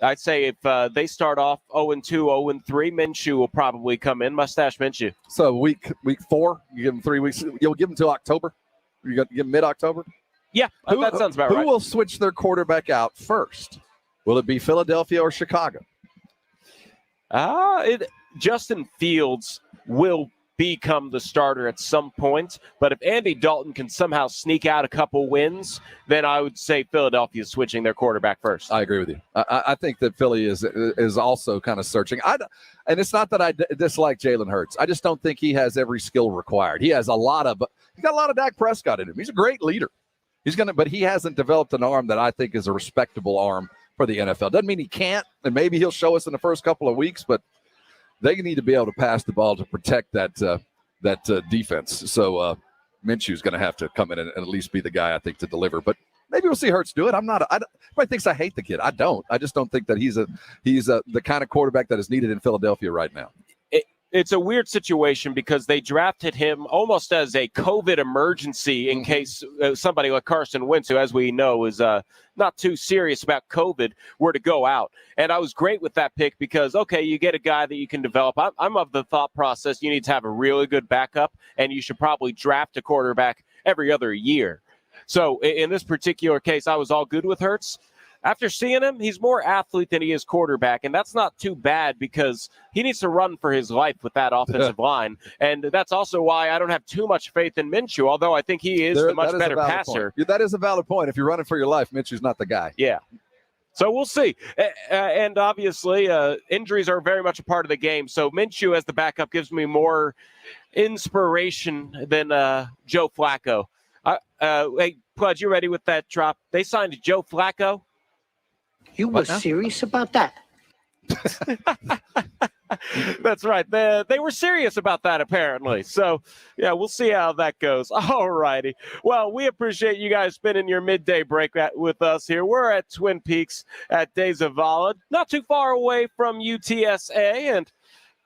I'd say if they start off 0-2, 0-3, Minshew will probably come in. Mustache Minshew. So week 4, you give him 3 weeks. You'll give him till October? You got to give him mid-October? Yeah, that sounds about right. Who will switch their quarterback out first? Will it be Philadelphia or Chicago? Justin Fields will become the starter at some point, but if Andy Dalton can somehow sneak out a couple wins, then I would say Philadelphia is switching their quarterback first. I agree with you. I think that Philly is also kind of searching. And it's not that I dislike Jalen Hurts. I just don't think he has every skill required. He got a lot of Dak Prescott in him. He's a great leader. But he hasn't developed an arm that I think is a respectable arm for the NFL. Doesn't mean he can't, and maybe he'll show us in the first couple of weeks, but they need to be able to pass the ball to protect that defense. So Minshew's going to have to come in and at least be the guy, I think, to deliver. But maybe we'll see Hurts do it. Everybody thinks I hate the kid. I don't. I just don't think that he's the kind of quarterback that is needed in Philadelphia right now. It's a weird situation because they drafted him almost as a COVID emergency in case somebody like Carson Wentz, who, as we know, is not too serious about COVID, were to go out. And I was great with that pick because, okay, you get a guy that you can develop. I'm of the thought process you need to have a really good backup, and you should probably draft a quarterback every other year. So in this particular case, I was all good with Hurts. After seeing him, he's more athlete than he is quarterback, and that's not too bad because he needs to run for his life with that offensive line. And that's also why I don't have too much faith in Minshew, although I think he is the much better passer. That is a valid point. If you're running for your life, Minshew's not the guy. Yeah. So we'll see. And obviously, injuries are very much a part of the game. So Minshew as the backup gives me more inspiration than Joe Flacco. Hey, Pudge, you ready with that drop? They signed Joe Flacco. You were serious about that? That's right. They were serious about that, apparently. So, yeah, we'll see how that goes. All righty. Well, we appreciate you guys spending your midday break with us here. We're at Twin Peaks at Zavala, not too far away from UTSA.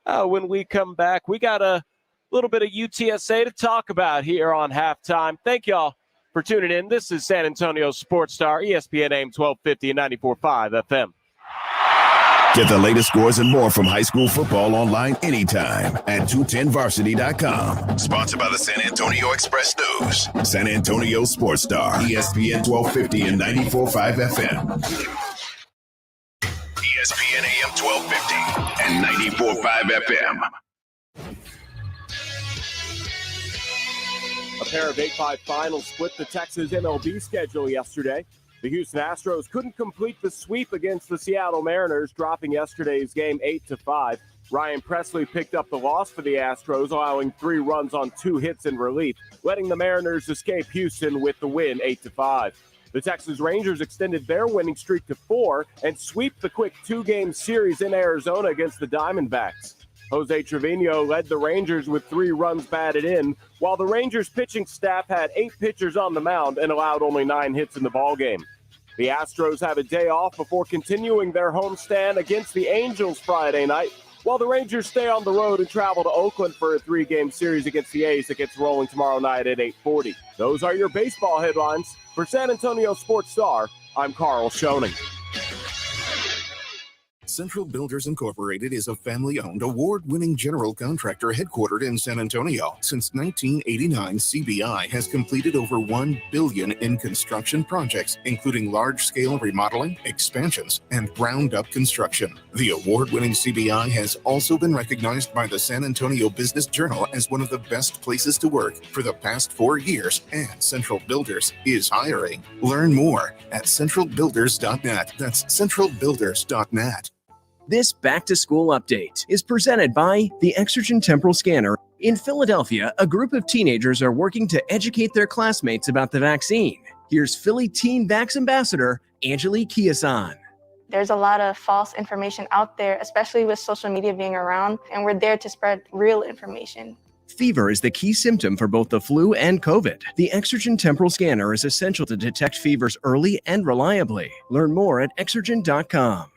And when we come back, we got a little bit of UTSA to talk about here on Halftime. Thank y'all for tuning in. This is San Antonio Sports Star, ESPN AM 1250 and 94.5 FM. Get the latest scores and more from high school football online anytime at 210varsity.com. Sponsored by the San Antonio Express News. San Antonio Sports Star, ESPN 1250 and 94.5 FM. ESPN AM 1250 and 94.5 FM. A pair of 8-5 finals split the Texas MLB schedule yesterday. The Houston Astros couldn't complete the sweep against the Seattle Mariners, dropping yesterday's game 8-5. Ryan Presley picked up the loss for the Astros, allowing 3 runs on 2 hits in relief, letting the Mariners escape Houston with the win 8-5. The Texas Rangers extended their winning streak to 4 and sweep the quick 2-game series in Arizona against the Diamondbacks. Jose Trevino led the Rangers with 3 runs batted in, while the Rangers pitching staff had 8 pitchers on the mound and allowed only 9 hits in the ballgame. The Astros have a day off before continuing their homestand against the Angels Friday night, while the Rangers stay on the road and travel to Oakland for a 3-game series against the A's that gets rolling tomorrow night at 8:40. Those are your baseball headlines. For San Antonio Sports Star, I'm Carl Schoening. Central Builders Incorporated is a family-owned, award-winning general contractor headquartered in San Antonio. Since 1989, CBI has completed over $1 billion in construction projects, including large-scale remodeling, expansions, and ground-up construction. The award-winning CBI has also been recognized by the San Antonio Business Journal as one of the best places to work for the past 4 years, and Central Builders is hiring. Learn more at centralbuilders.net. That's centralbuilders.net. This back-to-school update is presented by the Exergen Temporal Scanner. In Philadelphia, a group of teenagers are working to educate their classmates about the vaccine. Here's Philly Teen Vax Ambassador, Angelique Kiasan. There's a lot of false information out there, especially with social media being around, and we're there to spread real information. Fever is the key symptom for both the flu and COVID. The Exergen Temporal Scanner is essential to detect fevers early and reliably. Learn more at Exergen.com.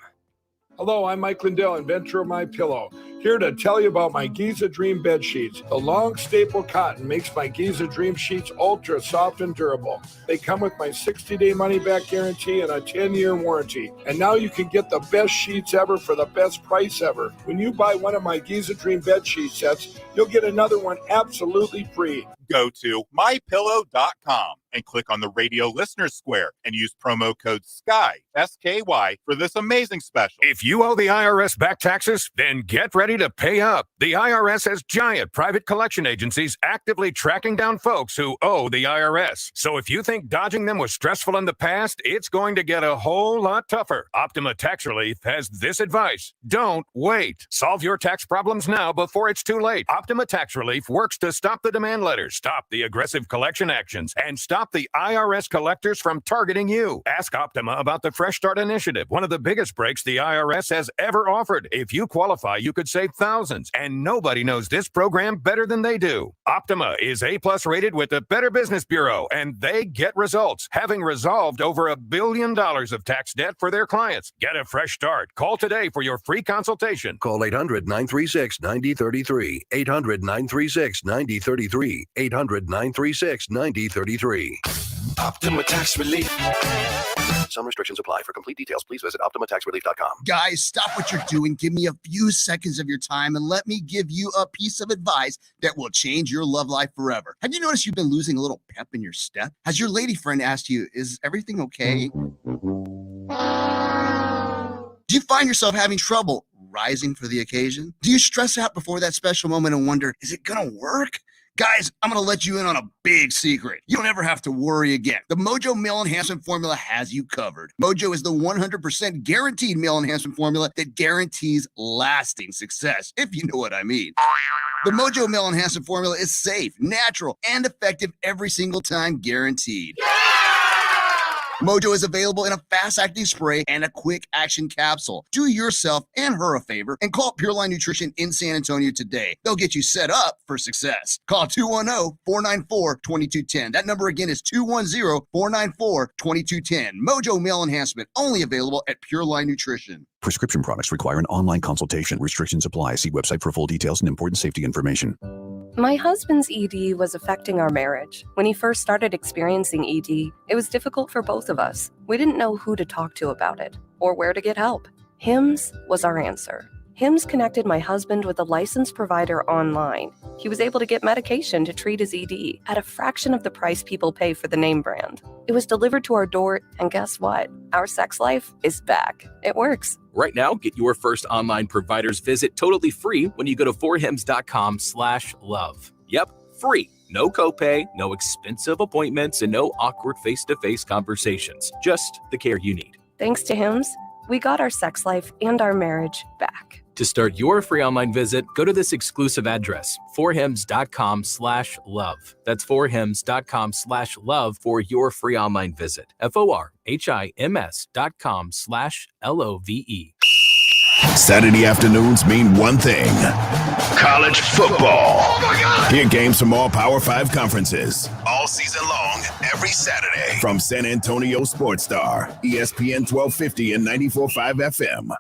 Hello, I'm Mike Lindell, inventor of MyPillow, here to tell you about my Giza Dream bed sheets. The long staple cotton makes my Giza Dream sheets ultra soft and durable. They come with my 60-day money-back guarantee and a 10-year warranty. And now you can get the best sheets ever for the best price ever. When you buy one of my Giza Dream bed sheet sets, you'll get another one absolutely free. Go to mypillow.com and click on the radio listener square and use promo code SKY, S-K-Y, for this amazing special. If you owe the IRS back taxes, then get ready to pay up. The IRS has giant private collection agencies actively tracking down folks who owe the IRS. So if you think dodging them was stressful in the past, it's going to get a whole lot tougher. Optima Tax Relief has this advice. Don't wait. Solve your tax problems now before it's too late. Optima Tax Relief works to stop the demand letters, stop the aggressive collection actions, and stop the IRS collectors from targeting you. Ask Optima about the Fresh Start Initiative, one of the biggest breaks the IRS has ever offered. If you qualify, you could save thousands, and nobody knows this program better than they do. Optima is A+ rated with the Better Business Bureau, and they get results, having resolved over $1 billion of tax debt for their clients. Get a fresh start. Call today for your free consultation. Call 800-936-9033. 800-936-9033. 800-936-9033. Optima Tax Relief. Some restrictions apply. For complete details, please visit OptimaTaxRelief.com. Guys, stop what you're doing. Give me a few seconds of your time and let me give you a piece of advice that will change your love life forever. Have you noticed you've been losing a little pep in your step? Has your lady friend asked you, is everything okay? Do you find yourself having trouble rising for the occasion? Do you stress out before that special moment and wonder, is it gonna work? Guys, I'm going to let you in on a big secret. You don't ever have to worry again. The Mojo Male Enhancement Formula has you covered. Mojo is the 100% guaranteed male enhancement formula that guarantees lasting success, if you know what I mean. The Mojo Male Enhancement Formula is safe, natural, and effective every single time, guaranteed. Mojo is available in a fast-acting spray and a quick-action capsule. Do yourself and her a favor and call Pure Line Nutrition in San Antonio today. They'll get you set up for success. Call 210-494-2210. That number again is 210-494-2210. Mojo Male Enhancement, only available at Pure Line Nutrition. Prescription products require an online consultation. Restrictions apply. See website for full details and important safety information. My husband's ED was affecting our marriage. When he first started experiencing ED, it was difficult for both of us. We didn't know who to talk to about it or where to get help. HIMSS was our answer. HIMSS connected my husband with a licensed provider online. He was able to get medication to treat his ED at a fraction of the price people pay for the name brand. It was delivered to our door, and guess what? Our sex life is back. It works. Right now, get your first online provider's visit totally free when you go to forhims.com/love. Yep, free. No copay, no expensive appointments, and no awkward face-to-face conversations. Just the care you need. Thanks to HIMSS, we got our sex life and our marriage back. To start your free online visit, go to this exclusive address, forhims.com/love. That's forhims.com/love for your free online visit. forhims.com/LOVE. Saturday afternoons mean one thing: college football. Oh my God! Hear games from all Power 5 conferences all season long, every Saturday from San Antonio Sports Star, ESPN 1250 and 94.5 FM.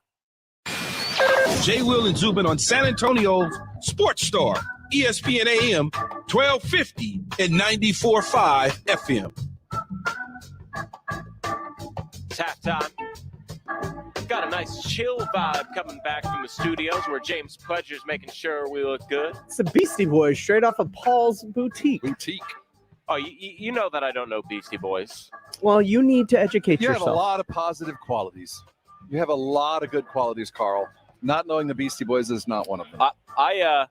J. Will and Zubin on San Antonio Sports Star, ESPN AM 1250 and 94.5 FM. It's halftime. Got a nice chill vibe coming back from the studios where James Pledger's making sure we look good. It's the Beastie Boys straight off of Paul's Boutique. Oh, you know that I don't know Beastie Boys. Well, you need to educate You yourself. have a lot of positive qualities. You have a lot of good qualities, Carl. Not knowing the Beastie Boys is not one of them. I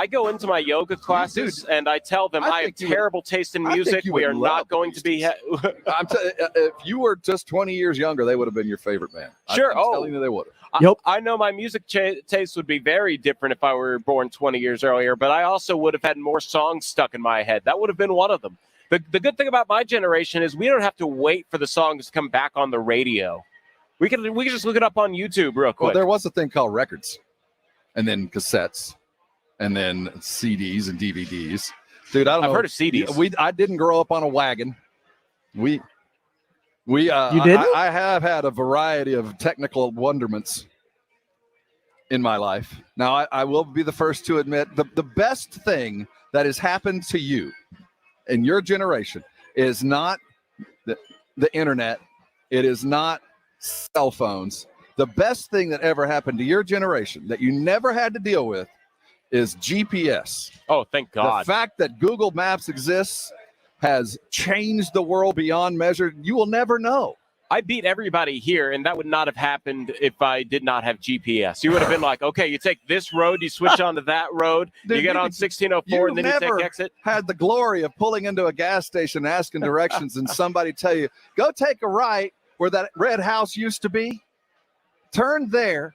go into my yoga classes and I tell them I have terrible taste in music. We are not going to be. If you were just 20 years younger, they would have been your favorite band. Sure. I'm telling you, they would have. Yep. I know my music taste would be very different if I were born 20 years earlier, but I also would have had more songs stuck in my head. That would have been one of them. The good thing about my generation is we don't have to wait for the songs to come back on the radio. We can just look it up on YouTube real quick. Well, there was a thing called records, and then cassettes, and then CDs and DVDs. Dude, I've heard of CDs. I didn't grow up on a wagon. You didn't? I have had a variety of technical wonderments in my life. Now, I will be the first to admit the best thing that has happened to you in your generation is not the internet. It is not cell phones. The best thing that ever happened to your generation that you never had to deal with is GPS. Oh, thank God. The fact that Google Maps exists has changed the world beyond measure. You will never know. I beat everybody here, and that would not have happened if I did not have GPS. You would have been like, okay, you take this road, you switch onto that road, Dude, you get on 1604, and then you take exit. Had the glory of pulling into a gas station, asking directions, and somebody tell you, go take a right where that red house used to be. Turn there.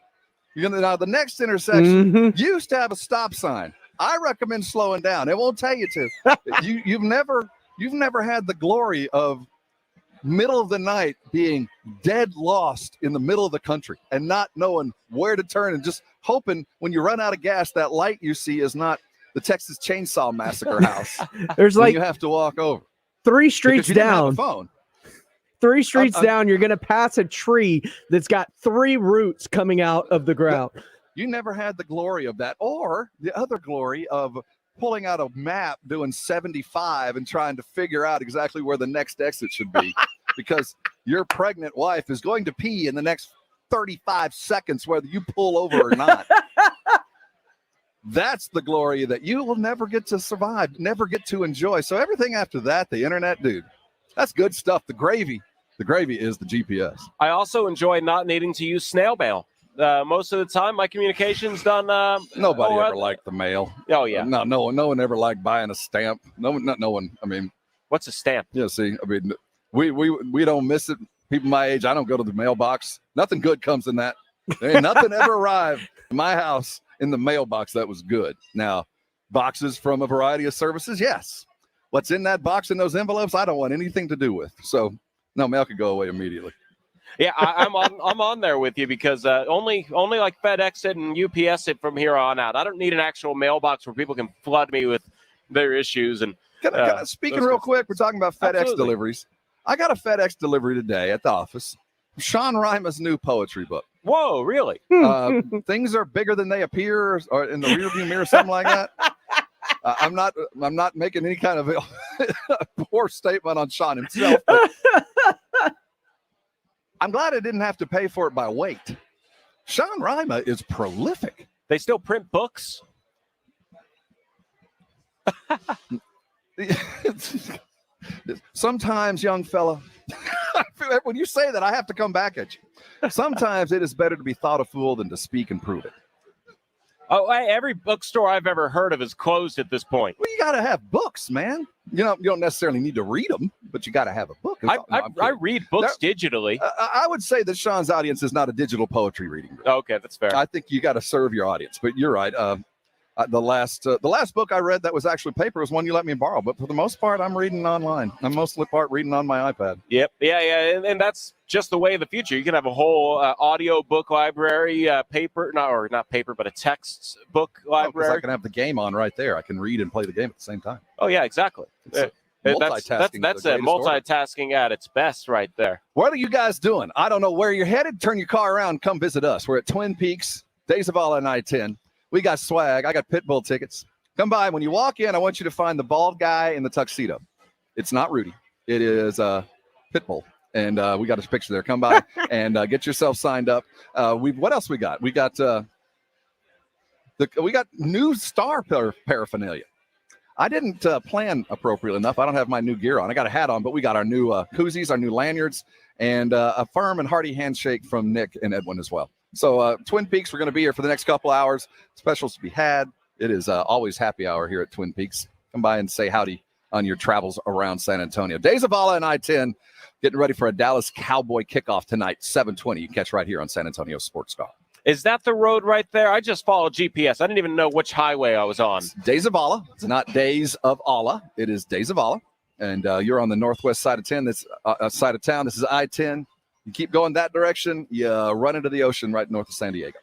You're gonna now the next intersection used to have a stop sign. I recommend slowing down. It won't tell you to. You've never had the glory of middle of the night being dead lost in the middle of the country and not knowing where to turn and just hoping when you run out of gas that light you see is not the Texas Chainsaw Massacre house. There's like you have to walk over 3 streets down. Phone. 3 streets down, you're going to pass a tree that's got 3 roots coming out of the ground. You never had the glory of that, or the other glory of pulling out a map doing 75 and trying to figure out exactly where the next exit should be because your pregnant wife is going to pee in the next 35 seconds whether you pull over or not. That's the glory that you will never get to survive, never get to enjoy. So everything after that, the internet, dude, that's good stuff. The gravy is the GPS. I also enjoy not needing to use snail mail. Most of the time, my communication's done. Nobody ever liked the mail. Oh yeah, no one ever liked buying a stamp. No one. I mean, what's a stamp? Yeah, see, I mean, we don't miss it. People my age, I don't go to the mailbox. Nothing good comes in that. There ain't nothing ever arrived in my house in the mailbox that was good. Now, boxes from a variety of services, yes. What's in that box in those envelopes, I don't want anything to do with. So, no, mail could go away immediately. Yeah, I'm on there with you because only like FedEx it and UPS it from here on out. I don't need an actual mailbox where people can flood me with their issues. And speaking real quick, we're talking about FedEx deliveries. I got a FedEx delivery today at the office. Sean Rima's new poetry book. Whoa, really? Things are bigger than they appear, or in the rearview mirror, something like that. I'm not making any kind of poor statement on Sean himself. But I'm glad I didn't have to pay for it by weight. Sean Rima is prolific. They still print books? Sometimes, young fella, when you say that, I have to come back at you. Sometimes it is better to be thought a fool than to speak and prove it. Oh, every bookstore I've ever heard of is closed at this point. Well, you got to have books, man. You don't necessarily need to read them, but you got to have a book. I read books digitally. I would say that Sean's audience is not a digital poetry reading group. Okay, that's fair. I think you got to serve your audience, but you're right. The last book I read that was actually paper was one you let me borrow, but for the most part, I'm reading online. I'm mostly reading on my iPad. Yep. Yeah. And that's just the way of the future. You can have a whole audio book library, not paper, but a text book library. I can have the game on right there. I can read and play the game at the same time. Oh, yeah, exactly. Multitasking. That's multitasking at its best right there. What are you guys doing? I don't know where you're headed. Turn your car around. Come visit us. We're at Twin Peaks, Zavala and I-10. We got swag. I got Pitbull tickets. Come by. When you walk in, I want you to find the bald guy in the tuxedo. It's not Rudy. It is Pitbull. And we got his picture there. Come by and get yourself signed up. What else we got? We got new star paraphernalia. I didn't plan appropriately enough. I don't have my new gear on. I got a hat on, but we got our new koozies, our new lanyards, and a firm and hearty handshake from Nick and Edwin as well. So Twin Peaks, we're going to be here for the next couple hours. Specials to be had. It is always happy hour here at Twin Peaks. Come by and say howdy on your travels around San Antonio. Zavala and I-10 getting ready for a Dallas Cowboy kickoff tonight, 7:20. You can catch right here on San Antonio Sports Star. Is that the road right there? I just followed GPS. I didn't even know which highway I was on. Zavala. It's not Days of Allah. It is Zavala. And you're on the northwest side of town. This is I-10. You keep going that direction, you run into the ocean right north of San Diego.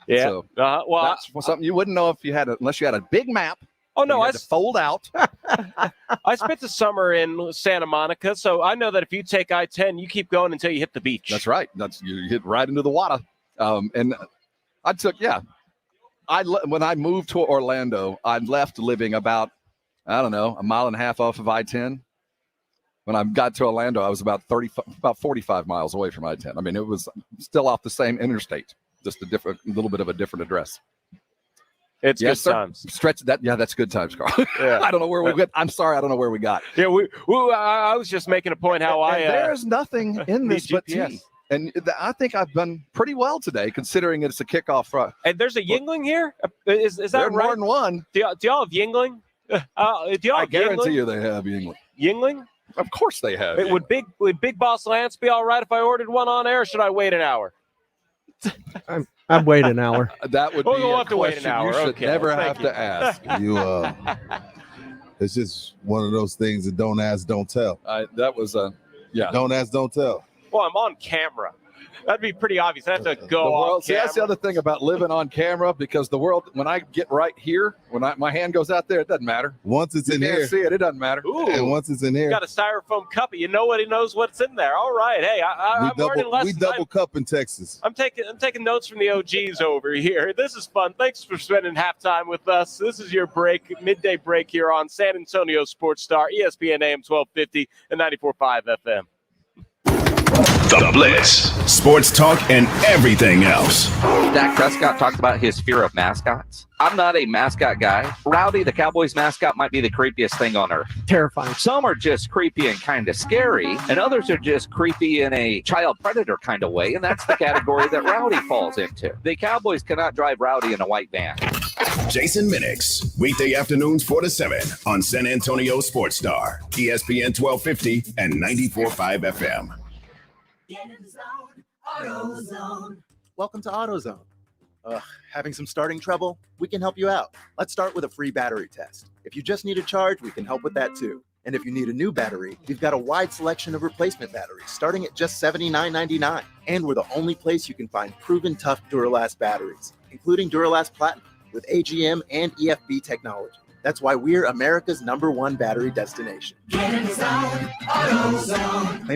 Yeah. So that's something you wouldn't know if you had unless you had a big map. Oh no, I fold out. I spent the summer in Santa Monica, so I know that if you take I-10, you keep going until you hit the beach. That's right. You hit right into the water. And When I moved to Orlando, I left living about, I don't know, a mile and a half off of I-10. When I got to Orlando, I was about 45 miles away from I-10. I mean, it was still off the same interstate, just a little bit of a different address. It's good times. Stretch that. Yeah, that's good times, Carl. Yeah. I don't know where we got. I'm sorry, I don't know where we got. Yeah, I was just making a point how there's nothing in this but tea. And I think I've done pretty well today, considering it's a kickoff. And there's a Yingling here. Is that there right? More than one. Do y'all have Yingling? I guarantee you they have Yingling. Yingling? Of course they have. Would Big Boss Lance be all right if I ordered one on air, or should I wait an hour? I'd wait an hour. That would be we'll a have to wait an question hour. you should Okay. never Thank have to ask. It's just one of those things that don't ask, don't tell. That was Don't ask, don't tell. Well, I'm on camera. That'd be pretty obvious. I have to go off See, that's the other thing about living on camera, because the world, when I get right here, when my hand goes out there, it doesn't matter. Once it's you in can't here, see it doesn't matter. Ooh. And once it's in here, Got a styrofoam cup. You know what? He knows what's in there. All right. Hey, I'm learning lessons. we double cup in Texas. I'm taking notes from the OGs over here. This is fun. Thanks for spending halftime with us. This is your midday break here on San Antonio Sports Star, ESPN AM 1250 and 94.5 FM. The Blitz, sports talk, and everything else. Dak Prescott talked about his fear of mascots. I'm not a mascot guy. Rowdy, the Cowboys mascot, might be the creepiest thing on earth. Terrifying. Some are just creepy and kind of scary, and others are just creepy in a child predator kind of way, and that's the category that Rowdy falls into. The Cowboys cannot drive Rowdy in a white van. Jason Minix, weekday afternoons 4 to 7 on San Antonio Sports Star, ESPN 1250 and 94.5 FM. Welcome to AutoZone. Having some starting trouble? We can help you out. Let's start with a free battery test. If you just need a charge, we can help with that too. And if you need a new battery, we've got a wide selection of replacement batteries starting at just $79.99. And we're the only place you can find proven tough Duralast batteries, including Duralast Platinum with AGM and EFB technology. That's why we're America's #1 battery destination. Claim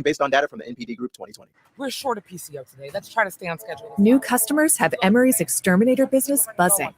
based on data from the NPD Group 2020. We're short of PCO today. Let's try to stay on schedule. New customers have Emery's exterminator business buzzing.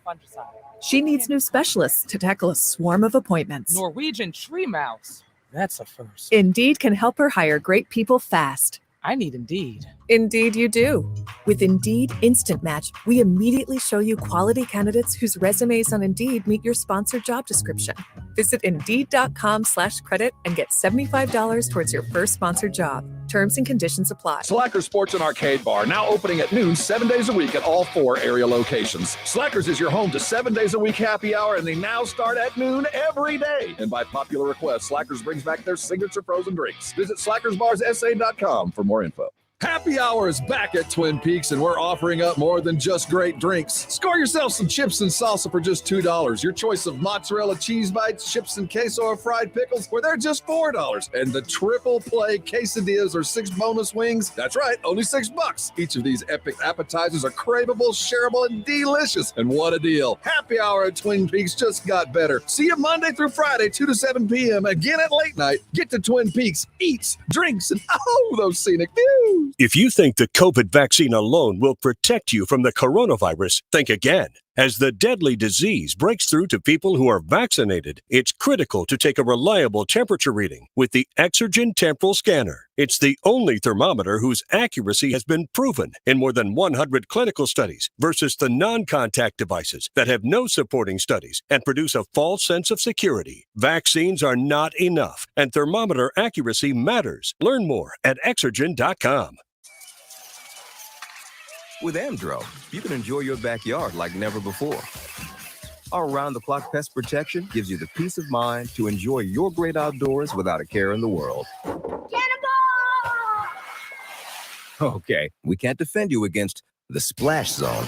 She needs new specialists to tackle a swarm of appointments. Norwegian tree mouse. That's a first. Indeed can help her hire great people fast. I need Indeed. Indeed you do. With Indeed Instant Match, we immediately show you quality candidates whose resumes on Indeed meet your sponsored job description. Visit Indeed.com/credit and get $75 towards your first sponsored job. Terms and conditions apply. Slackers Sports and Arcade Bar, now opening at noon 7 days a week at all 4 area locations. Slackers is your home to 7 days a week happy hour, and they now start at noon every day. And by popular request, Slackers brings back their signature frozen drinks. Visit slackersbarsa.com for more info. Happy Hour is back at Twin Peaks, and we're offering up more than just great drinks. Score yourself some chips and salsa for just $2. Your choice of mozzarella cheese bites, chips and queso, or fried pickles, where they're just $4. And the triple play quesadillas or 6 boneless wings, that's right, only $6. Each of these epic appetizers are craveable, shareable, and delicious. And what a deal. Happy Hour at Twin Peaks just got better. See you Monday through Friday, 2 to 7 p.m. Again at late night. Get to Twin Peaks, eats, drinks, and those scenic views. If you think the COVID vaccine alone will protect you from the coronavirus, think again. As the deadly disease breaks through to people who are vaccinated, it's critical to take a reliable temperature reading with the Exergen Temporal Scanner. It's the only thermometer whose accuracy has been proven in more than 100 clinical studies versus the non-contact devices that have no supporting studies and produce a false sense of security. Vaccines are not enough, and thermometer accuracy matters. Learn more at Exergen.com. With Amdro, you can enjoy your backyard like never before. Our round-the-clock pest protection gives you the peace of mind to enjoy your great outdoors without a care in the world. Okay, we can't defend you against the splash zone.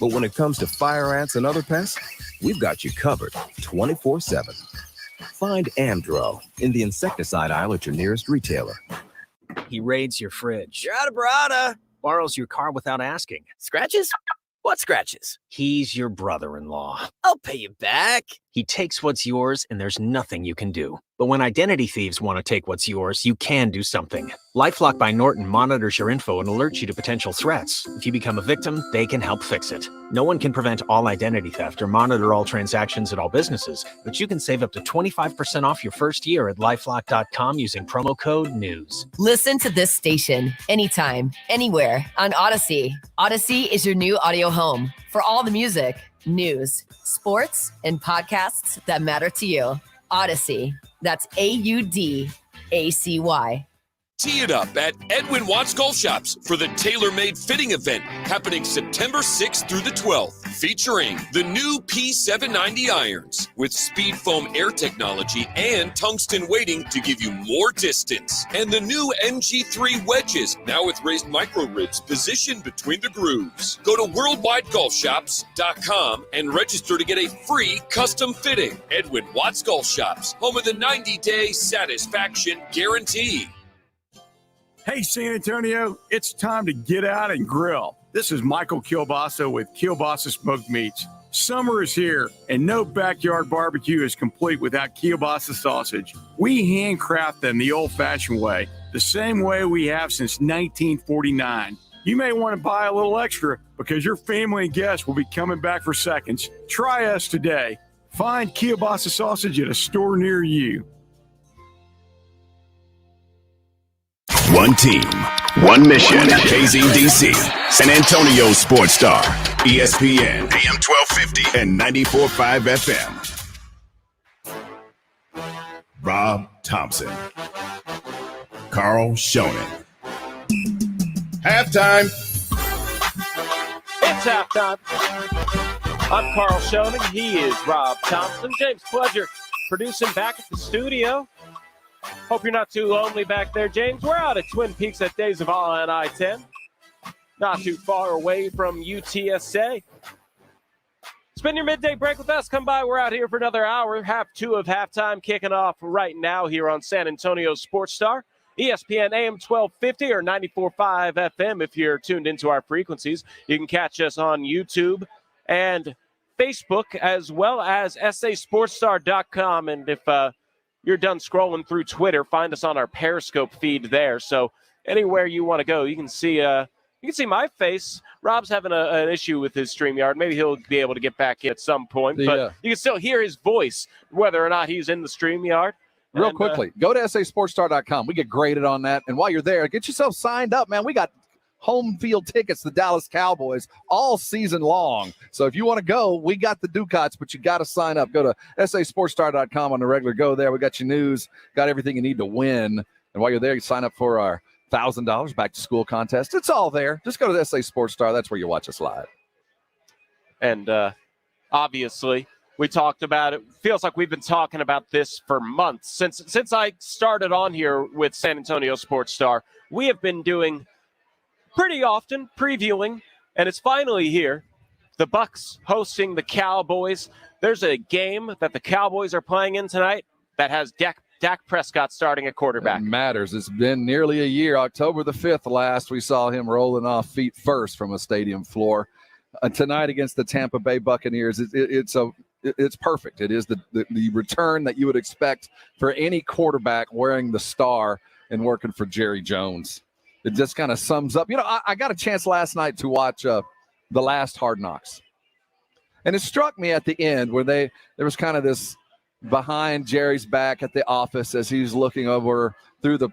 But when it comes to fire ants and other pests, we've got you covered 24/7. Find Amdro in the insecticide aisle at your nearest retailer. He raids your fridge. You're out of Barada. Borrows your car without asking. Scratches? What scratches? He's your brother-in-law. I'll pay you back. He takes what's yours, and there's nothing you can do. But when identity thieves want to take what's yours, you can do something. Lifelock by Norton monitors your info and alerts you to potential threats. If you become a victim, they can help fix it. No one can prevent all identity theft or monitor all transactions at all businesses, but you can save up to 25% off your first year at lifelock.com using promo code NEWS. Listen to this station anytime, anywhere on Odyssey. Odyssey is your new audio home for all the music, news, sports, and podcasts that matter to you. Odyssey. That's AUDACY. Tee it up at Edwin Watts Golf Shops for the tailor-made fitting event happening September 6th through the 12th, featuring the new P790 irons with speed foam air technology and tungsten weighting to give you more distance, and the new MG3 wedges now with raised micro ribs positioned between the grooves. Go to worldwidegolfshops.com and register to get a free custom fitting. Edwin Watts Golf Shops, home of the 90-day satisfaction guarantee. Hey, San Antonio, it's time to get out and grill. This is Michael Kielbasa with Kielbasa Smoked Meats. Summer is here, and no backyard barbecue is complete without Kielbasa sausage. We handcraft them the old-fashioned way, the same way we have since 1949. You may want to buy a little extra because your family and guests will be coming back for seconds. Try us today. Find Kielbasa sausage at a store near you. One team, one mission. KZDC, San Antonio Sports Star, ESPN, AM 1250 and 94.5 FM. Rob Thompson, Carl Schoening. Halftime. It's halftime. I'm Carl Schoening. He is Rob Thompson. James Pledger producing back at the studio. Hope you're not too lonely back there, James. We're out at Twin Peaks at Zavala and I-10. Not too far away from UTSA. Spend your midday break with us. Come by. We're out here for another hour. Half two of halftime kicking off right now here on San Antonio Sports Star. ESPN AM 1250 or 94.5 FM if you're tuned into our frequencies. You can catch us on YouTube and Facebook as well as sasportstar.com. And if you're done scrolling through Twitter, find us on our Periscope feed there. So anywhere you want to go, you can see my face. Rob's having an issue with his StreamYard. Maybe he'll be able to get back in at some point. But you can still hear his voice, whether or not he's in the StreamYard. Real quickly, go to sasportstar.com. We get graded on that. And while you're there, get yourself signed up, man. We got home field tickets to the Dallas Cowboys all season long. So if you want to go, we got the Ducats, but you got to sign up. Go to sasportstar.com on the regular. Go there. We got your news, got everything you need to win. And while you're there, you sign up for our $1,000 back to school contest. It's all there. Just go to the SA Sports Star. That's where you watch us live. And obviously, we talked about it. Feels like we've been talking about this for months. Since I started on here with San Antonio Sports Star, we have been doing pretty often previewing, and it's finally here. The Bucs hosting the Cowboys. There's a game that the Cowboys are playing in tonight that has Dak Prescott starting at quarterback. It matters. It's been nearly a year. October the 5th last, we saw him rolling off feet first from a stadium floor. Tonight against the Tampa Bay Buccaneers, it's perfect. It is the return that you would expect for any quarterback wearing the star and working for Jerry Jones. It just kind of sums up. You know, I got a chance last night to watch the last Hard Knocks. And it struck me at the end where there was kind of this behind Jerry's back at the office as he's looking over through the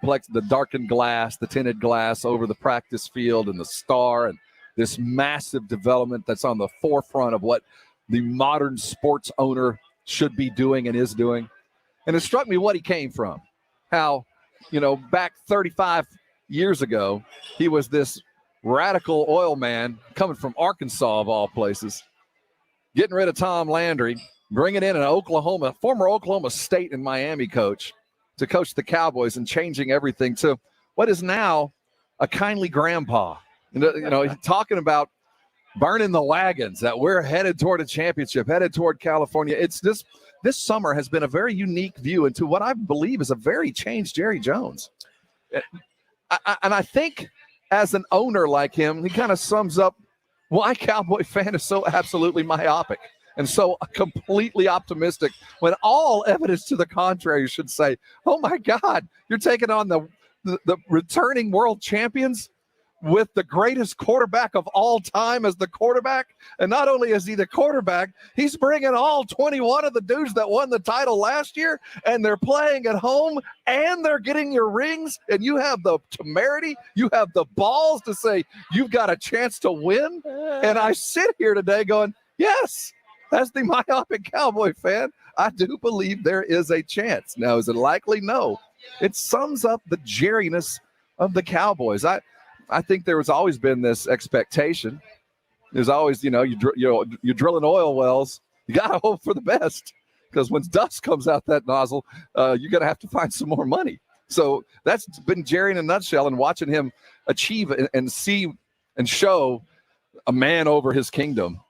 darkened glass, the tinted glass over the practice field and the star and this massive development that's on the forefront of what the modern sports owner should be doing and is doing. And it struck me what he came from. How, back 35 years ago, he was this radical oil man coming from Arkansas, of all places, getting rid of Tom Landry, bringing in an former Oklahoma State and Miami coach to coach the Cowboys and changing everything to what is now a kindly grandpa. Talking about burning the wagons, that we're headed toward a championship, headed toward California. It's this summer has been a very unique view into what I believe is a very changed Jerry Jones. And I think as an owner like him, he kind of sums up why Cowboy fan is so absolutely myopic and so completely optimistic when all evidence to the contrary should say, oh my God, you're taking on the returning world champions with the greatest quarterback of all time as the quarterback. And not only is he the quarterback, he's bringing all 21 of the dudes that won the title last year, and they're playing at home, and they're getting your rings, and you have the temerity, you have the balls to say you've got a chance to win. And I sit here today going, yes, as the myopic Cowboy fan, I do believe there is a chance. Now, is it likely? No. It sums up the Jerryness of the Cowboys. I think there has always been this expectation. There's always, you're drilling oil wells. You got to hope for the best, because when dust comes out that nozzle, you're going to have to find some more money. So that's been Jerry in a nutshell, and watching him achieve and see and show a man over his kingdom.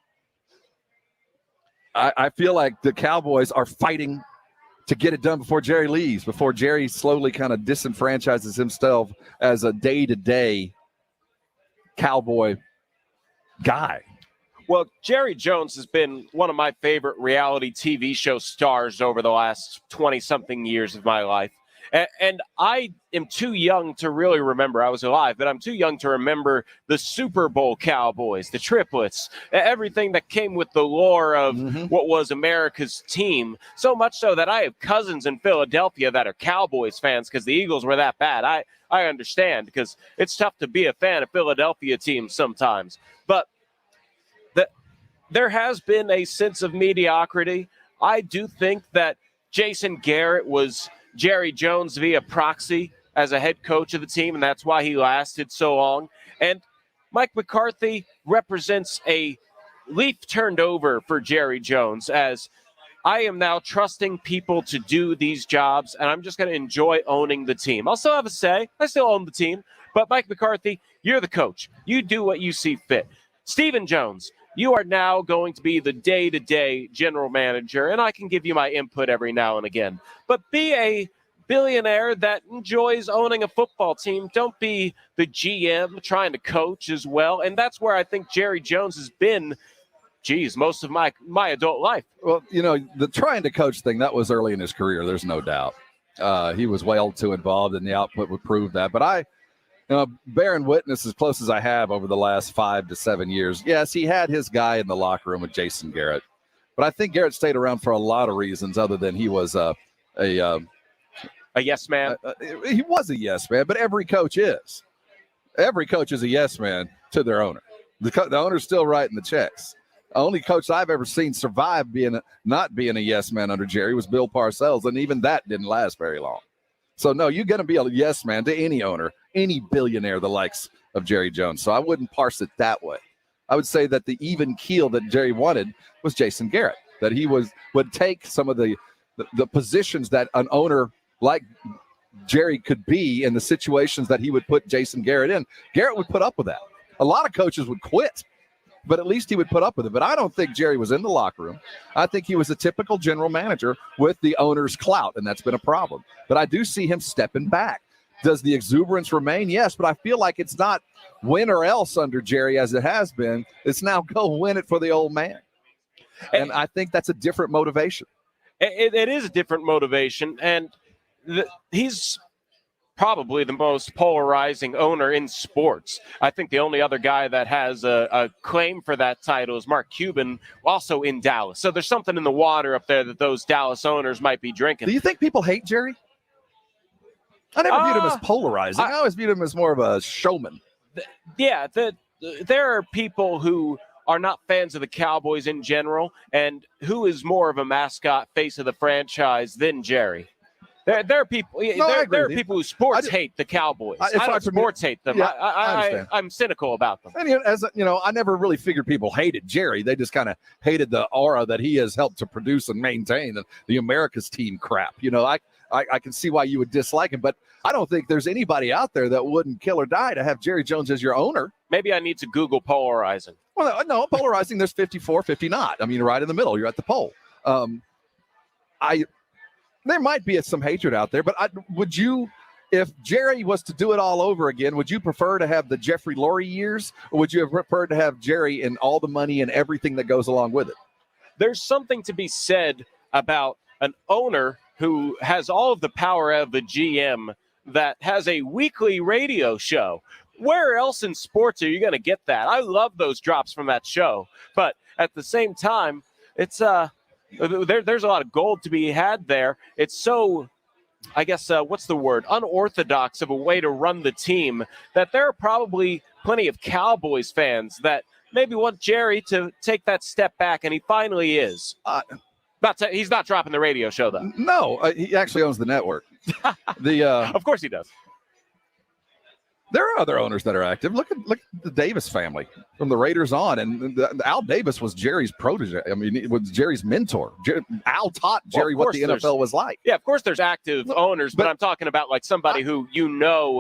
I feel like the Cowboys are fighting to get it done before Jerry leaves, before Jerry slowly kind of disenfranchises himself as a day-to-day Cowboy guy. Well, Jerry Jones has been one of my favorite reality TV show stars over the last 20-something years of my life. And I am too young to really remember. I was alive, but I'm too young to remember the Super Bowl Cowboys, the triplets, everything that came with the lore of what was America's team. So much so that I have cousins in Philadelphia that are Cowboys fans because the Eagles were that bad. I understand, because it's tough to be a fan of Philadelphia teams sometimes. But there has been a sense of mediocrity. I do think that Jason Garrett was Jerry Jones via proxy as a head coach of the team, and that's why he lasted so long. And Mike McCarthy represents a leaf turned over for Jerry Jones, as I am now trusting people to do these jobs, and I'm just going to enjoy owning the team. I'll still have a say. I still own the team. But Mike McCarthy, you're the coach. You do what you see fit. Stephen Jones, you are now going to be the day-to-day general manager, and I can give you my input every now and again. But be a billionaire that enjoys owning a football team. Don't be the GM trying to coach as well. And that's where I think Jerry Jones has been, most of my adult life. Well, the trying to coach thing, that was early in his career. There's no doubt. He was way too involved, and the output would prove that. But bearing witness as close as I have over the last 5 to 7 years, yes, he had his guy in the locker room with Jason Garrett. But I think Garrett stayed around for a lot of reasons other than he was a yes man. He was a yes man, but every coach is. Every coach is a yes man to their owner. The owner's still writing the checks. The only coach I've ever seen survive not being a yes man under Jerry was Bill Parcells, and even that didn't last very long. So, no, you're going to be a yes man to any owner, any billionaire the likes of Jerry Jones. So I wouldn't parse it that way. I would say that the even keel that Jerry wanted was Jason Garrett, that he would take some of the positions that an owner like Jerry could be in the situations that he would put Jason Garrett in. Garrett would put up with that. A lot of coaches would quit, but at least he would put up with it. But I don't think Jerry was in the locker room. I think he was a typical general manager with the owner's clout, and that's been a problem. But I do see him stepping back. Does the exuberance remain? Yes, but I feel like it's not win or else under Jerry as it has been. It's now go win it for the old man. And I think that's a different motivation. It is a different motivation, and he's probably the most polarizing owner in sports. I think the only other guy that has a claim for that title is Mark Cuban, also in Dallas. So there's something in the water up there that those Dallas owners might be drinking. Do you think people hate Jerry? I never viewed him as polarizing. I always viewed him as more of a showman. Yeah, there are people who are not fans of the Cowboys in general, and who is more of a mascot face of the franchise than Jerry. There are people. There are people who hate the Cowboys. I don't sports hate them. Yeah, I'm cynical about them. And I never really figured people hated Jerry. They just kind of hated the aura that he has helped to produce and maintain, the America's team crap. I can see why you would dislike him, but I don't think there's anybody out there that wouldn't kill or die to have Jerry Jones as your owner. Maybe I need to Google polarizing. Well, no, polarizing, there's 54, 50 not. I mean, right in the middle. You're at the pole. There might be some hatred out there, but would you If Jerry was to do it all over again, would you prefer to have the Jeffrey Lurie years, or would you have preferred to have Jerry and all the money and everything that goes along with it? There's something to be said about an owner who has all of the power of the GM that has a weekly radio show. Where else in sports are you going to get that? I love those drops from that show. But at the same time, it's there's a lot of gold to be had there. It's so, I guess, what's the word? Unorthodox of a way to run the team that there are probably plenty of Cowboys fans that maybe want Jerry to take that step back, and he finally is. He's not dropping the radio show, though. No, he actually owns the network. Of course he does. There are other owners that are active. Look at the Davis family from the Raiders on, and Al Davis was Jerry's protege. I mean, it was Jerry's mentor. Al taught Jerry what the NFL was like. Yeah, of course there's active owners, but I'm talking about like somebody who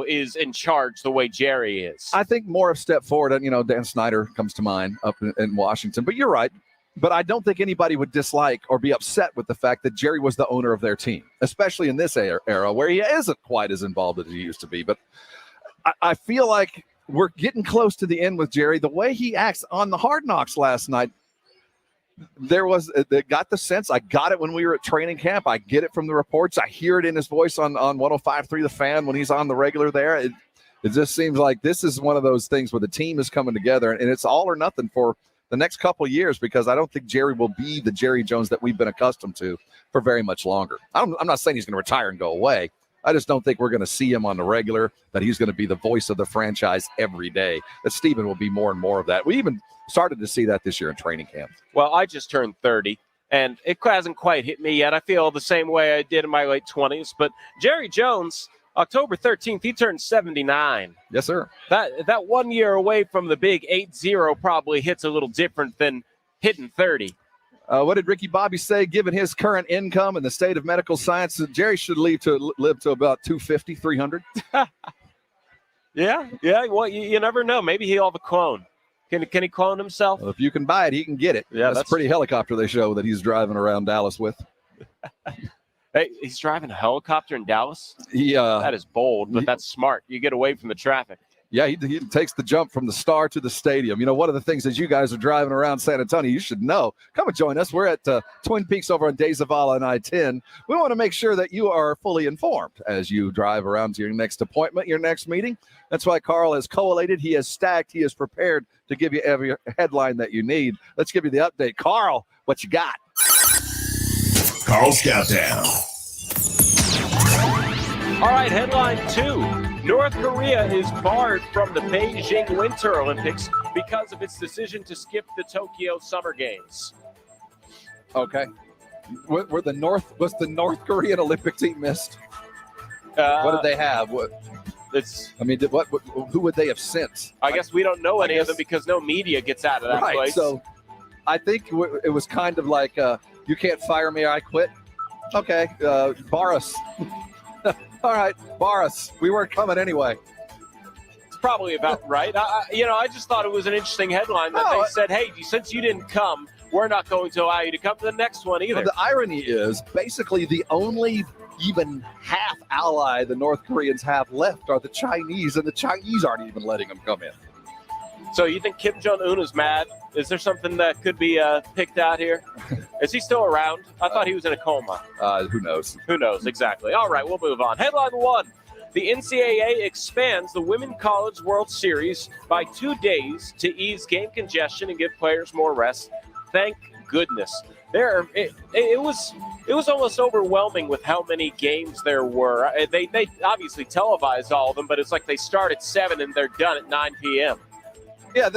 is in charge the way Jerry is. I think more of a step forward, and Dan Snyder comes to mind up in Washington. But you're right. But I don't think anybody would dislike or be upset with the fact that Jerry was the owner of their team, especially in this era where he isn't quite as involved as he used to be. But I feel like we're getting close to the end with Jerry. The way he acts on the Hard Knocks last night, they got the sense. I got it when we were at training camp. I get it from the reports. I hear it in his voice on 105.3 The Fan when he's on the regular there. It just seems like this is one of those things where the team is coming together, and it's all or nothing for the next couple of years, because I don't think Jerry will be the Jerry Jones that we've been accustomed to for very much longer. I'm not saying he's going to retire and go away. I just don't think we're going to see him on the regular, that he's going to be the voice of the franchise every day, that Steven will be more and more of that. We even started to see that this year in training camp. Well, I just turned 30, and it hasn't quite hit me yet. I feel the same way I did in my late 20s. But Jerry Jones, October 13th, he turned 79. Yes, sir. That 1 year away from the big 8-0 probably hits a little different than hitting 30. What did Ricky Bobby say? Given his current income and the state of medical science, Jerry should live to about 250, 300. Yeah. Well, you never know. Maybe he'll have a clone. Can he clone himself? Well, if you can buy it, he can get it. Yeah, that's a pretty helicopter they show that he's driving around Dallas with. Hey, he's driving a helicopter in Dallas? Yeah. That is bold, but that's smart. You get away from the traffic. Yeah, he takes the jump from the Star to the stadium. One of the things as you guys are driving around San Antonio, you should know. Come and join us. We're at Twin Peaks over on Zavala and I-10. We want to make sure that you are fully informed as you drive around to your next appointment, your next meeting. That's why Carl has collated. He has stacked. He is prepared to give you every headline that you need. Let's give you the update. Carl, what you got? Carl's Countdown. All right, headline 2. North Korea is barred from the Beijing Winter Olympics because of its decision to skip the Tokyo Summer Games. Okay. Was the North Korean Olympic team missed? What did they have? Who would they have sent? I guess we don't know any of them because no media gets out of that place. So I think it was kind of like, you can't fire me or I quit. Okay, bar us. All right, bar us. We weren't coming anyway. It's probably about right. I just thought it was an interesting headline that they said, hey, since you didn't come, we're not going to allow you to come to the next one either. Well, the irony is basically the only even half ally the North Koreans have left are the Chinese, and the Chinese aren't even letting them come in. So you think Kim Jong-un is mad? Is there something that could be picked out here? Is he still around? I thought he was in a coma. Who knows? Who knows, exactly. All right, we'll move on. Headline 1. The NCAA expands the Women's College World Series by 2 days to ease game congestion and give players more rest. Thank goodness. It was almost overwhelming with how many games there were. They obviously televised all of them, but it's like they start at 7 and they're done at 9 p.m. Yeah,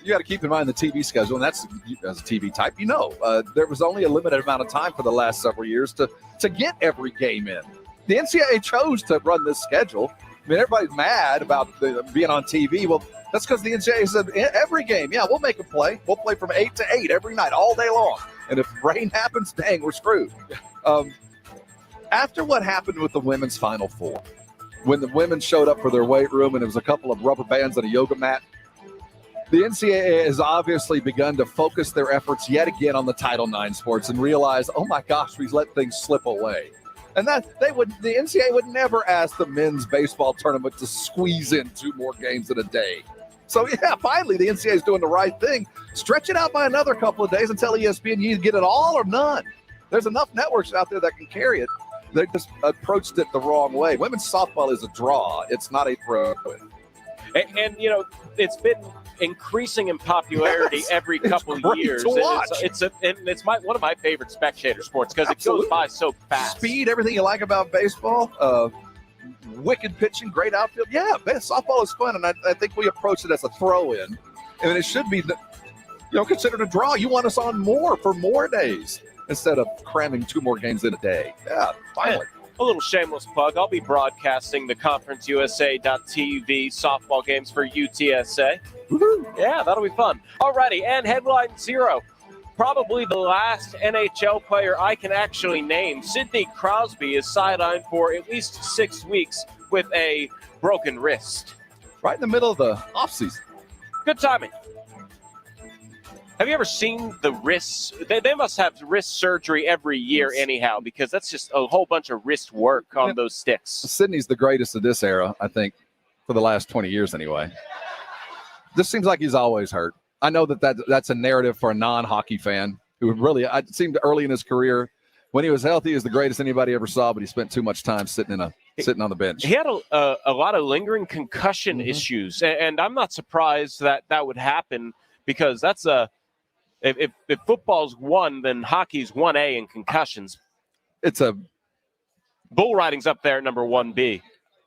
you got to keep in mind the TV schedule, and that's, as a TV type, there was only a limited amount of time for the last several years to get every game in. The NCAA chose to run this schedule. I mean, everybody's mad about being on TV. Well, that's because the NCAA said every game, we'll make a play. We'll play from 8 to 8 every night, all day long. And if rain happens, dang, we're screwed. After what happened with the women's Final Four, when the women showed up for their weight room and it was a couple of rubber bands and a yoga mat, the NCAA has obviously begun to focus their efforts yet again on the Title IX sports and realize, oh my gosh, we've let things slip away. And the NCAA would never ask the men's baseball tournament to squeeze in 2 more games in a day. So, yeah, finally, the NCAA is doing the right thing. Stretch it out by another couple of days and tell ESPN you get it all or none. There's enough networks out there that can carry it. They just approached it the wrong way. Women's softball is a draw. It's not a throw-in. And it's been increasing in popularity every couple of years. To watch. It's one of my favorite spectator sports because it goes by so fast. Speed, everything you like about baseball. Wicked pitching, great outfield. Yeah, man, softball is fun, and I think we approach it as a throw-in, and it should be, considered a draw. You want us on for more days instead of cramming 2 more games in a day. Yeah, finally. A little shameless plug. I'll be broadcasting the ConferenceUSA.tv softball games for UTSA. Woo-hoo. Yeah, that'll be fun. Alrighty, and headline 0. Probably the last NHL player I can actually name. Sidney Crosby is sidelined for at least 6 weeks with a broken wrist. Right in the middle of the offseason. Good timing. Have you ever seen the wrists? They must have wrist surgery every year anyhow, because that's just a whole bunch of wrist work on those sticks. Sidney's the greatest of this era, I think, for the last 20 years anyway. This seems like he's always hurt. I know that's a narrative for a non-hockey fan who really, it seemed early in his career, when he was healthy, he was the greatest anybody ever saw, but he spent too much time sitting on the bench. He had a lot of lingering concussion issues, and I'm not surprised that would happen, because that's if football's 1, then hockey's 1A in concussions. It's bull riding's up there at number 1B.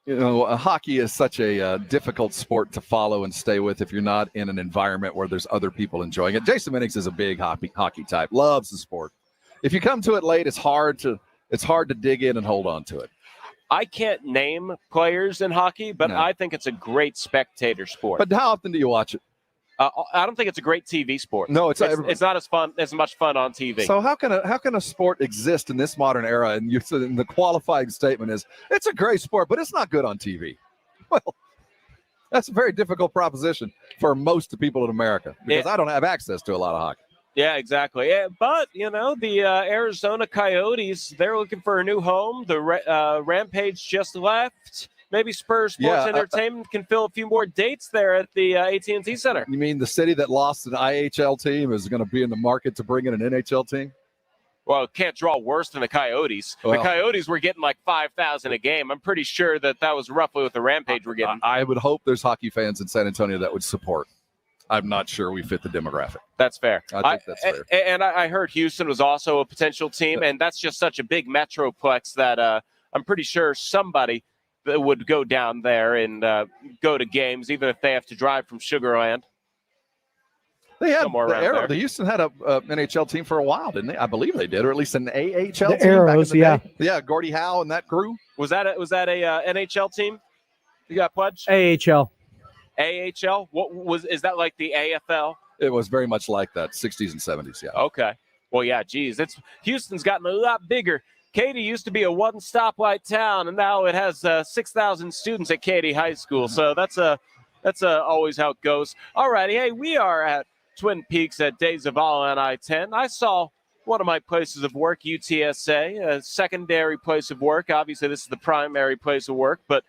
Hockey is such a difficult sport to follow and stay with if you're not in an environment where there's other people enjoying it. Jason Minix is a big hockey type, loves the sport. If you come to it late, it's hard to dig in and hold on to it. I can't name players in hockey, but I think it's a great spectator sport. But how often do you watch it? I don't think it's a great TV sport. No, it's not as much fun on TV. So how can a sport exist in this modern era? And the qualifying statement is it's a great sport, but it's not good on TV. Well, that's a very difficult proposition for most people in America, because I don't have access to a lot of hockey. Yeah, exactly. Yeah, but the Arizona Coyotes, they're looking for a new home. The Rampage just left. Maybe Spurs Sports Entertainment can fill a few more dates there at the AT&T Center. You mean the city that lost an IHL team is going to be in the market to bring in an NHL team? Well, it can't draw worse than the Coyotes. The Coyotes were getting like 5,000 a game. I'm pretty sure that was roughly what the Rampage were getting. I would hope there's hockey fans in San Antonio that would support. I'm not sure we fit the demographic. That's fair. I think that's fair. And I heard Houston was also a potential team, and that's just such a big metroplex that I'm pretty sure somebody that would go down there and go to games, even if they have to drive from Sugar Land. They had the Houston had a NHL team for a while, didn't they? I believe they did, or at least an AHL team. Arrows, back in the day. Yeah, Gordie Howe and that crew. Was that a NHL team? You got pledged? AHL. AHL? Is that like the AFL? It was very much like that, 60s and 70s. Yeah. Okay. Well, yeah. Geez, Houston's gotten a lot bigger. Katy used to be a one stoplight town, and now it has 6,000 students at Katy High School. So that's always how it goes. All righty. Hey, we are at Twin Peaks at Day Zavala on I-10. I saw one of my places of work, UTSA, a secondary place of work. Obviously, this is the primary place of work, but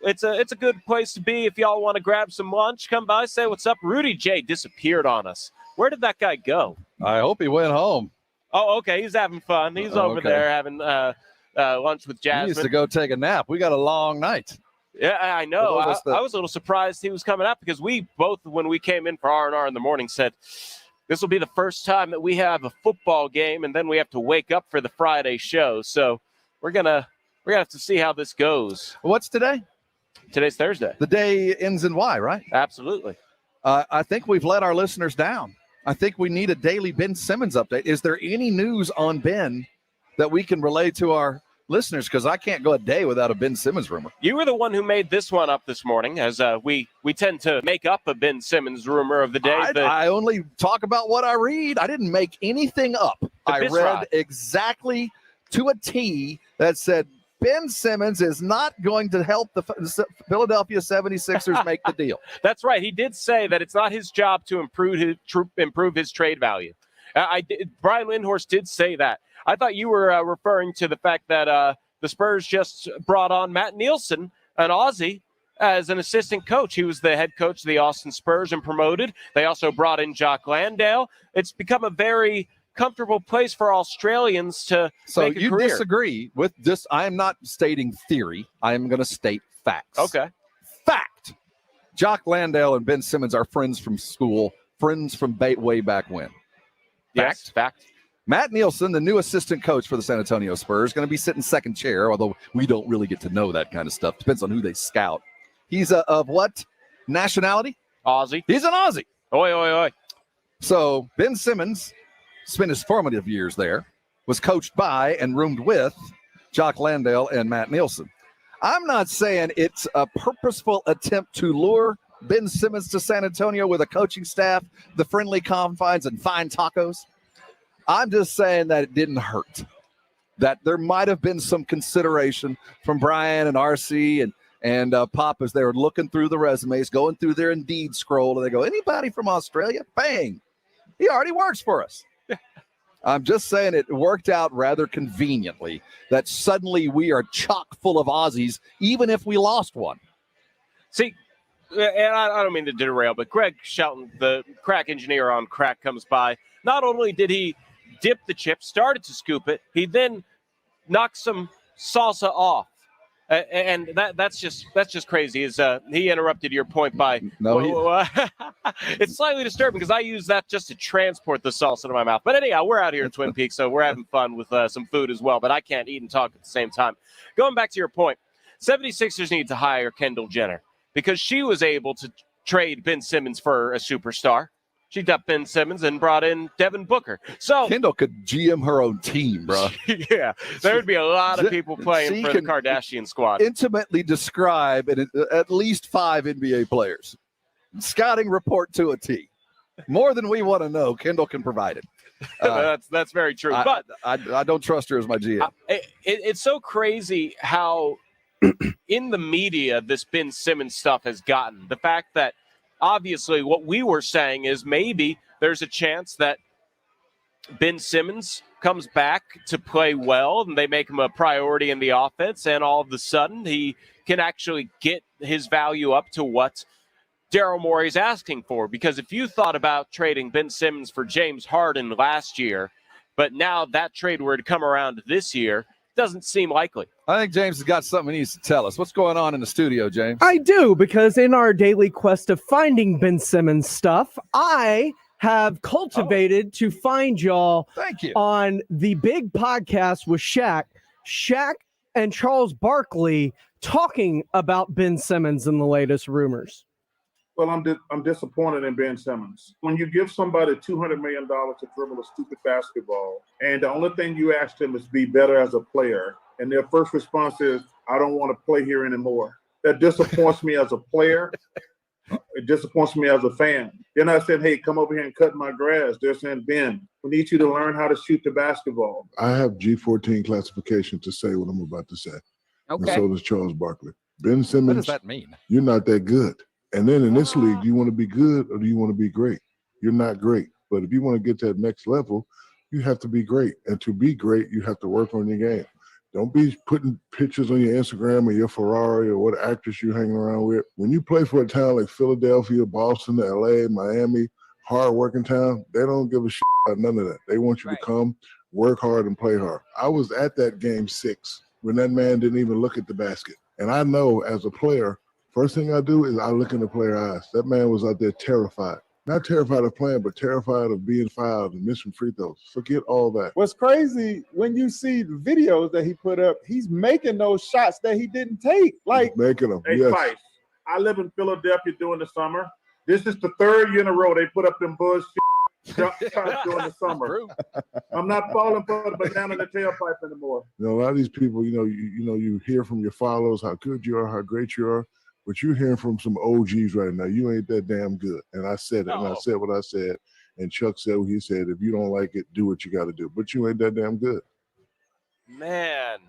it's a good place to be if y'all want to grab some lunch. Come by, say what's up. Rudy J disappeared on us. Where did that guy go? I hope he went home. Oh, okay. He's having fun. He's over there having lunch with Jasmine. He used to go take a nap. We got a long night. Yeah, I know. I was a little surprised he was coming up, because we both, when we came in for R&R in the morning, said this will be the first time that we have a football game, and then we have to wake up for the Friday show. So we're gonna have to see how this goes. What's today? Today's Thursday. The day ends in Y, right? Absolutely. I think we've let our listeners down. I think we need a daily Ben Simmons update. Is there any news on Ben that we can relay to our listeners? Because I can't go a day without a Ben Simmons rumor. You were the one who made this one up this morning, as we tend to make up a Ben Simmons rumor of the day. I only talk about what I read. I didn't make anything up. I read exactly to a T that said Ben Simmons is not going to help the Philadelphia 76ers make the deal. That's right. He did say that it's not his job to improve his trade value. Brian Lindhorst did say that. I thought you were referring to the fact that the Spurs just brought on Matt Nielsen, an Aussie, as an assistant coach. He was the head coach of the Austin Spurs and promoted. They also brought in Jock Landale. It's become a very comfortable place for Australians to make a you career. Disagree with this? I am not stating theory. I am going to state facts. Okay. Fact. Jock Landale and Ben Simmons are friends from school, friends from way back when. Yes, fact. Matt Nielsen, the new assistant coach for the San Antonio Spurs, going to be sitting second chair, although we don't really get to know that kind of stuff. Depends on who they scout. He's of what nationality? Aussie. He's an Aussie. Oi, oi, oi. So Ben Simmons spent his formative years there, was coached by and roomed with Jock Landale and Matt Nielsen. I'm not saying it's a purposeful attempt to lure Ben Simmons to San Antonio with a coaching staff, the friendly confines, and fine tacos. I'm just saying that it didn't hurt, that there might have been some consideration from Brian and RC and Pop as they were looking through the resumes, going through their Indeed scroll, and they go, anybody from Australia? Bang. He already works for us. I'm just saying it worked out rather conveniently that suddenly we are chock full of Aussies, even if we lost one. See, and I don't mean to derail, but Greg Shelton, the crack engineer on crack, comes by. Not only did he dip the chip, started to scoop it, he then knocked some salsa off. And that's just crazy. He interrupted your point by it's slightly disturbing because I use that just to transport the salsa to my mouth. But anyhow, we're out here in Twin Peaks, so we're having fun with some food as well. But I can't eat and talk at the same time. Going back to your point, 76ers need to hire Kendall Jenner because she was able to trade Ben Simmons for a superstar. She dumped Ben Simmons and brought in Devin Booker. So Kendall could GM her own team, bro. Yeah, there would be a lot of people playing for the Kardashian squad. Intimately describe at least 5 NBA players. Scouting report to a T. More than we want to know, Kendall can provide it. That's very true. But I don't trust her as my GM. It's so crazy how in the media this Ben Simmons stuff has gotten. The fact that obviously what we were saying is maybe there's a chance that Ben Simmons comes back to play well and they make him a priority in the offense, and all of a sudden he can actually get his value up to what Daryl Morey's asking for. Because if you thought about trading Ben Simmons for James Harden last year, but now that trade were to come around this year, doesn't seem likely. I think James has got something he needs to tell us. What's going on in the studio, James? I do, because in our daily quest of finding Ben Simmons stuff, I have cultivated to find y'all on the big podcast with Shaq and Charles Barkley talking about Ben Simmons and the latest rumors. Well, I'm disappointed in Ben Simmons. When you give somebody $200 million to dribble a stupid basketball, and the only thing you ask them is be better as a player, and their first response is, I don't want to play here anymore. That disappoints me as a player. It disappoints me as a fan. They're not saying, hey, come over here and cut my grass. They're saying, Ben, we need you to learn how to shoot the basketball. I have G14 classification to say what I'm about to say. Okay. And so does Charles Barkley. Ben Simmons, What does that mean? You're not that good. And then in this league, do you want to be good or do you want to be great? You're not great. But if you want to get to that next level, you have to be great. And to be great, you have to work on your game. Don't be putting pictures on your Instagram or your Ferrari or what actress you're hanging around with. When you play for a town like Philadelphia, Boston, LA, Miami, hard-working town, they don't give a shit about none of that. They want you to come, work hard, and play hard. I was at that game 6 when that man didn't even look at the basket. And I know as a player, first thing I do is I look in the player's eyes. That man was out there terrified. Not terrified of playing, but terrified of being fouled and missing free throws. Forget all that. What's crazy, when you see the videos that he put up, he's making those shots that he didn't take. Like making them, Hey, yes. Spice, I live in Philadelphia during the summer. This is the 3rd year in a row they put up them buzz shots during the summer. I'm not falling for the banana in the tailpipe anymore. You know, a lot of these people, you hear from your followers how good you are, how great you are. But you're hearing from some OGs right now. You ain't that damn good. And I said it, and I said what I said. And Chuck said what he said. If you don't like it, do what you got to do. But you ain't that damn good. Man,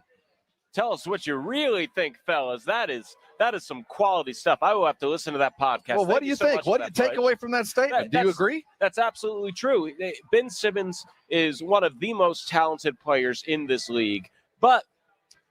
Tell us what you really think, fellas. That is some quality stuff. I will have to listen to that podcast. Well, what do you think? What do you take away from that statement? Do you agree? That's absolutely true. Ben Simmons is one of the most talented players in this league, but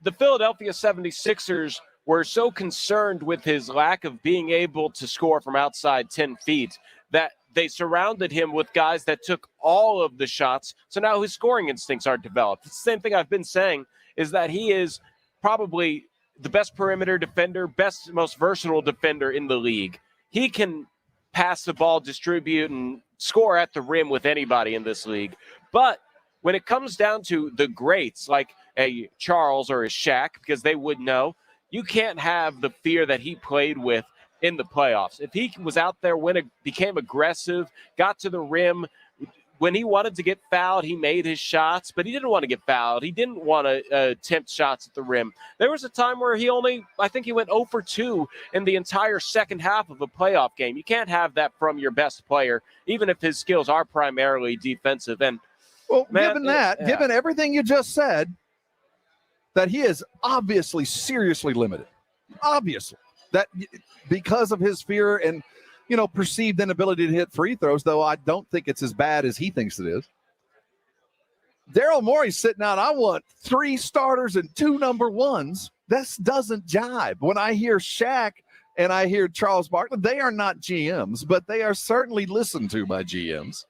the Philadelphia 76ers were so concerned with his lack of being able to score from outside 10 feet that they surrounded him with guys that took all of the shots. So now his scoring instincts aren't developed. It's the same thing I've been saying, is that he is probably the best perimeter defender, best, most versatile defender in the league. He can pass the ball, distribute, and score at the rim with anybody in this league. But when it comes down to the greats, like a Charles or a Shaq, because they would know, you can't have the fear that he played with in the playoffs. If he was out there when it became aggressive, got to the rim, when he wanted to get fouled, he made his shots, but he didn't want to get fouled. He didn't want to attempt shots at the rim. There was a time where I think he went 0 for 2 in the entire second half of a playoff game. You can't have that from your best player, even if his skills are primarily defensive. And given everything you just said, that he is obviously seriously limited. Obviously. That because of his fear and perceived inability to hit free throws, though I don't think it's as bad as he thinks it is. Daryl Morey's sitting out, I want 3 starters and 2 number ones. This doesn't jibe. When I hear Shaq and I hear Charles Barkley, they are not GMs, but they are certainly listened to by GMs.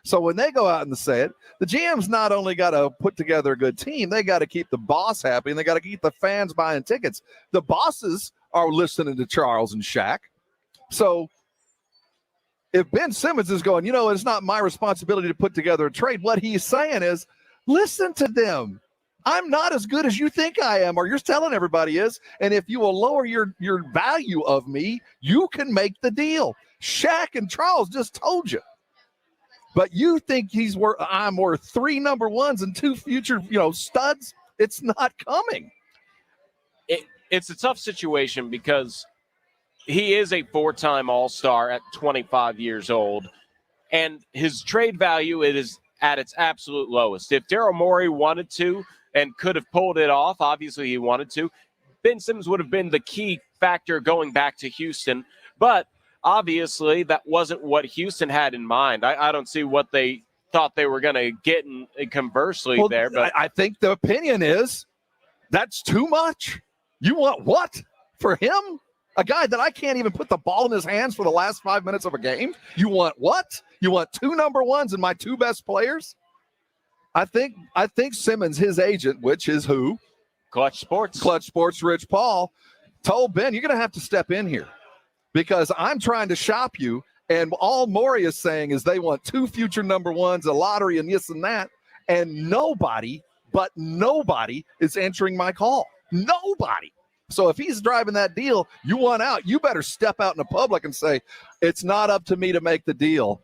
So when they go out and say it, the GM's not only got to put together a good team, they got to keep the boss happy, and they got to keep the fans buying tickets. The bosses are listening to Charles and Shaq. So if Ben Simmons is going, it's not my responsibility to put together a trade, what he's saying is, listen to them. I'm not as good as you think I am, or you're telling everybody is. And if you will lower your value of me, you can make the deal. Shaq and Charles just told you. But you think I'm worth 3 number ones and 2 future, studs? It's not coming. It's a tough situation because he is a 4-time All-Star at 25 years old, and his trade value is at its absolute lowest. If Daryl Morey wanted to and could have pulled it off, obviously he wanted to, Ben Simmons would have been the key factor going back to Houston. But obviously that wasn't what Houston had in mind. I don't see what they thought they were going to get conversely there. But I think the opinion is that's too much. You want what for him? A guy that I can't even put the ball in his hands for the last 5 minutes of a game? You want what? You want 2 number ones and my 2 best players? I think Simmons, his agent, which is who? Clutch Sports, Rich Paul, told Ben, you're going to have to step in here because I'm trying to shop you, and all Morey is saying is they want 2 future number ones, a lottery, and this and that, and nobody is answering my call. Nobody. So if he's driving that deal, you want out, you better step out in the public and say, it's not up to me to make the deal,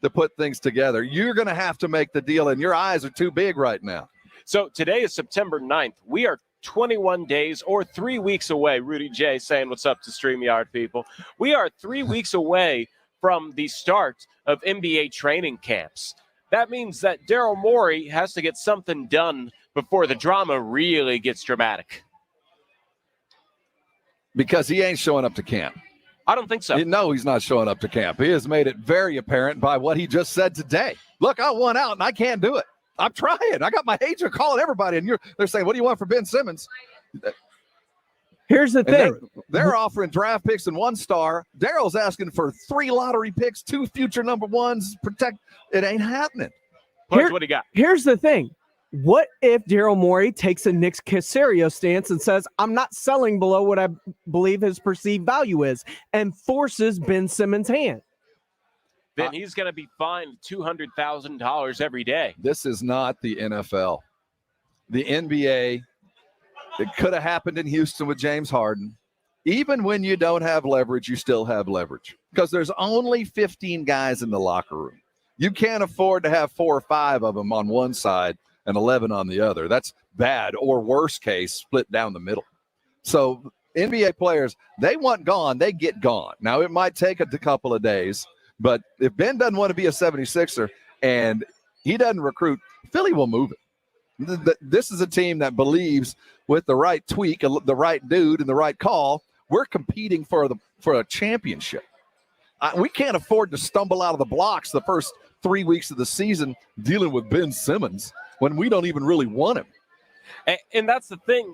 to put things together. You're going to have to make the deal, and your eyes are too big right now. So today is September 9th. We are 21 days or 3 weeks away. Rudy J saying what's up to StreamYard people. We are 3 weeks away from the start of NBA training camps. That means that Daryl Morey has to get something done before the drama really gets dramatic. Because he ain't showing up to camp. I don't think so. No, he's not showing up to camp. He has made it very apparent by what he just said today. Look, I won out and I can't do it. I'm trying. I got my agent calling everybody, and they're saying, what do you want for Ben Simmons? Here's the thing. They're offering draft picks and 1 star. Daryl's asking for 3 lottery picks, 2 future number ones. It ain't happening. What do you got? Here's the thing. What if Daryl Morey takes a Nick Caserio stance and says, I'm not selling below what I believe his perceived value is, and forces Ben Simmons' hand? Then he's going to be fined $200,000 every day. This is not the NFL. The NBA, it could have happened in Houston with James Harden. Even when you don't have leverage, you still have leverage because there's only 15 guys in the locker room. You can't afford to have 4 or 5 of them on one side and 11 on the other. That's bad, or worst case, split down the middle. So NBA players, they want gone, they get gone. Now, it might take a couple of days, but if Ben doesn't want to be a 76er and he doesn't recruit, Philly will move it. This is a team that believes with the right tweak, the right dude, and the right call, we're competing for a championship. We can't afford to stumble out of the blocks the first 3 weeks of the season dealing with Ben Simmons when we don't even really want him. And that's the thing.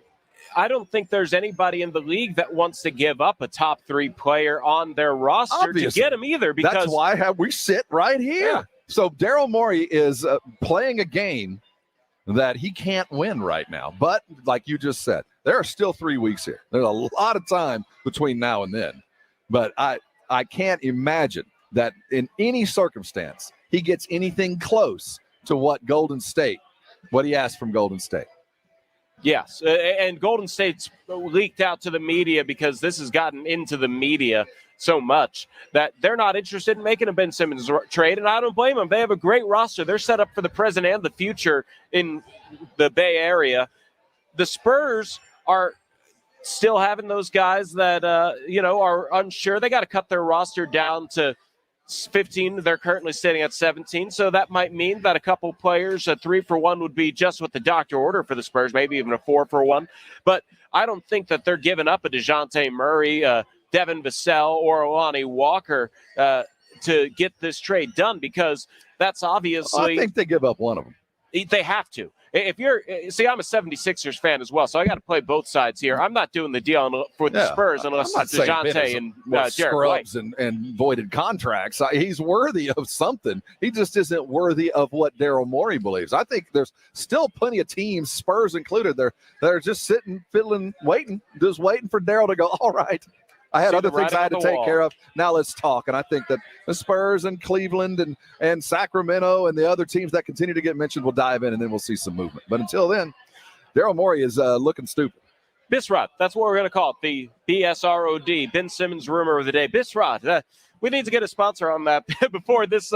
I don't think there's anybody in the league that wants to give up a top 3 player on their roster to get him either. Because that's why we sit right here. Yeah. So Daryl Morey is playing a game that he can't win right now. But like you just said, there are still 3 weeks here. There's a lot of time between now and then. But I can't imagine that in any circumstance he gets anything close to what he asked from Golden State. Yes, and Golden State's leaked out to the media because this has gotten into the media so much that they're not interested in making a Ben Simmons trade, and I don't blame them. They have a great roster. They're set up for the present and the future in the Bay Area. The Spurs are still having those guys that, are unsure. They got to cut their roster down to 15. They're currently sitting at 17. So that might mean that a couple players, a 3-for-1 would be just what the doctor ordered for the Spurs, maybe even a 4-for-1. But I don't think that they're giving up a DeJounte Murray, Devin Vassell, or Alani Walker to get this trade done, because that's obviously. I think they give up one of them. They have to. I'm a 76ers fan as well, so I got to play both sides here. I'm not doing the deal for the Spurs unless it's DeJounte and Derek White. and voided contracts. He's worthy of something. He just isn't worthy of what Daryl Morey believes. I think there's still plenty of teams, Spurs included, they're just sitting, fiddling, waiting for Daryl to go, all right, I had other things I had to take care of. Now let's talk. And I think that the Spurs and Cleveland and Sacramento and the other teams that continue to get mentioned will dive in, and then we'll see some movement. But until then, Daryl Morey is looking stupid. Bisrod, that's what we're going to call it, the BSROD, Ben Simmons rumor of the day. Bisrod, we need to get a sponsor on that before this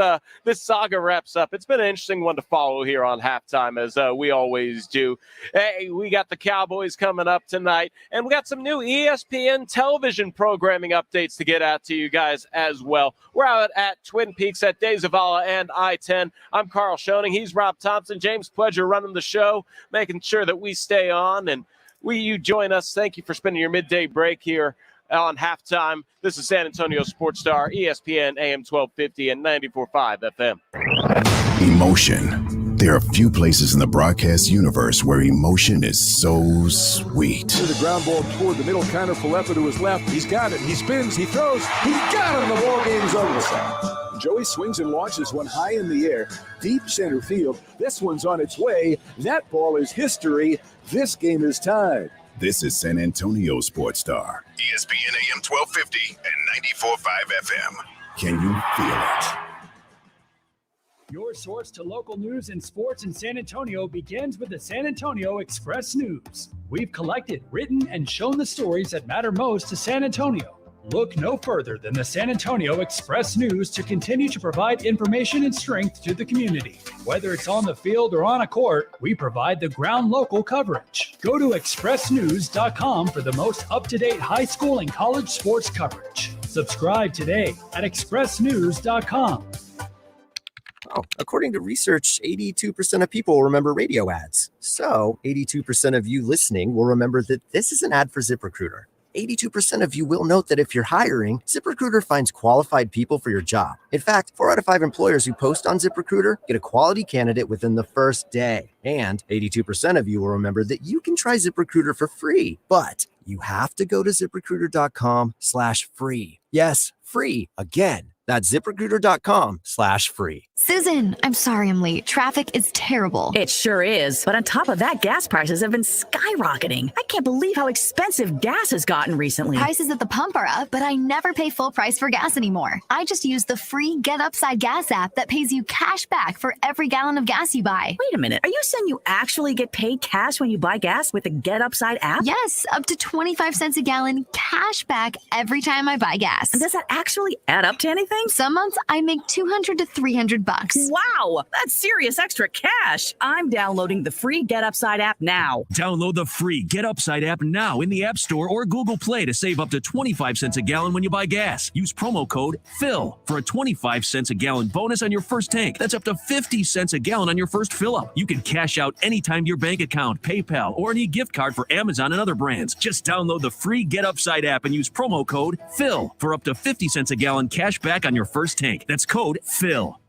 saga wraps up. It's been an interesting one to follow here on Halftime, as we always do. Hey, we got the Cowboys coming up tonight, and we got some new ESPN television programming updates to get out to you guys as well. We're out at Twin Peaks at Day Zavala and I-10. I'm Carl Schoening. He's Rob Thompson. James Pledger running the show, making sure that we stay on, and you join us. Thank you for spending your midday break here on Halftime. This is San Antonio Sports Star, ESPN AM 1250 and 94.5 FM. Emotion. There are few places in the broadcast universe where emotion is so sweet. The ground ball toward the middle, Connor Falefa to his left. He's got it. He spins. He throws. He's got him. The ball game's over. Joey swings and launches one high in the air, deep center field. This one's on its way. That ball is history. This game is tied. This is San Antonio Sports Star, ESPN AM 1250 and 94.5 FM. Can you feel it? Your source to local news and sports in San Antonio begins with the San Antonio Express News. We've collected, written, and shown the stories that matter most to San Antonio. Look no further than the San Antonio Express News to continue to provide information and strength to the community. Whether it's on the field or on a court, we provide the ground local coverage. Go to expressnews.com for the most up-to-date high school and college sports coverage. Subscribe today at expressnews.com. Oh, according to research, 82% of people remember radio ads. So 82% of you listening will remember that this is an ad for ZipRecruiter. 82% of you will note that if you're hiring, ZipRecruiter finds qualified people for your job. In fact, 4 out of 5 employers who post on ZipRecruiter get a quality candidate within the first day. And 82% of you will remember that you can try ZipRecruiter for free, but you have to go to ZipRecruiter.com/free. Yes, free. Again, that's ZipRecruiter.com/free. Susan, I'm sorry I'm late. Traffic is terrible. It sure is. But on top of that, gas prices have been skyrocketing. I can't believe how expensive gas has gotten recently. Prices at the pump are up, but I never pay full price for gas anymore. I just use the free Get Upside Gas app that pays you cash back for every gallon of gas you buy. Wait a minute. Are you saying you actually get paid cash when you buy gas with the Get Upside app? Yes, up to 25 cents a gallon cash back every time I buy gas. And does that actually add up to anything? something? Some months I make $200 to $300. Wow, that's serious extra cash. I'm downloading the free Get Upside app now. Download the free Get Upside app now in the App Store or Google Play to save up to 25 cents a gallon when you buy gas. Use promo code PHIL for a 25 cents a gallon bonus on your first tank. That's up to 50 cents a gallon on your first fill-up. You can cash out anytime to your bank account, PayPal, or any gift card for Amazon and other brands. Just download the free Get Upside app and use promo code PHIL for up to 50 cents a gallon cash back on your first tank. That's code PHIL.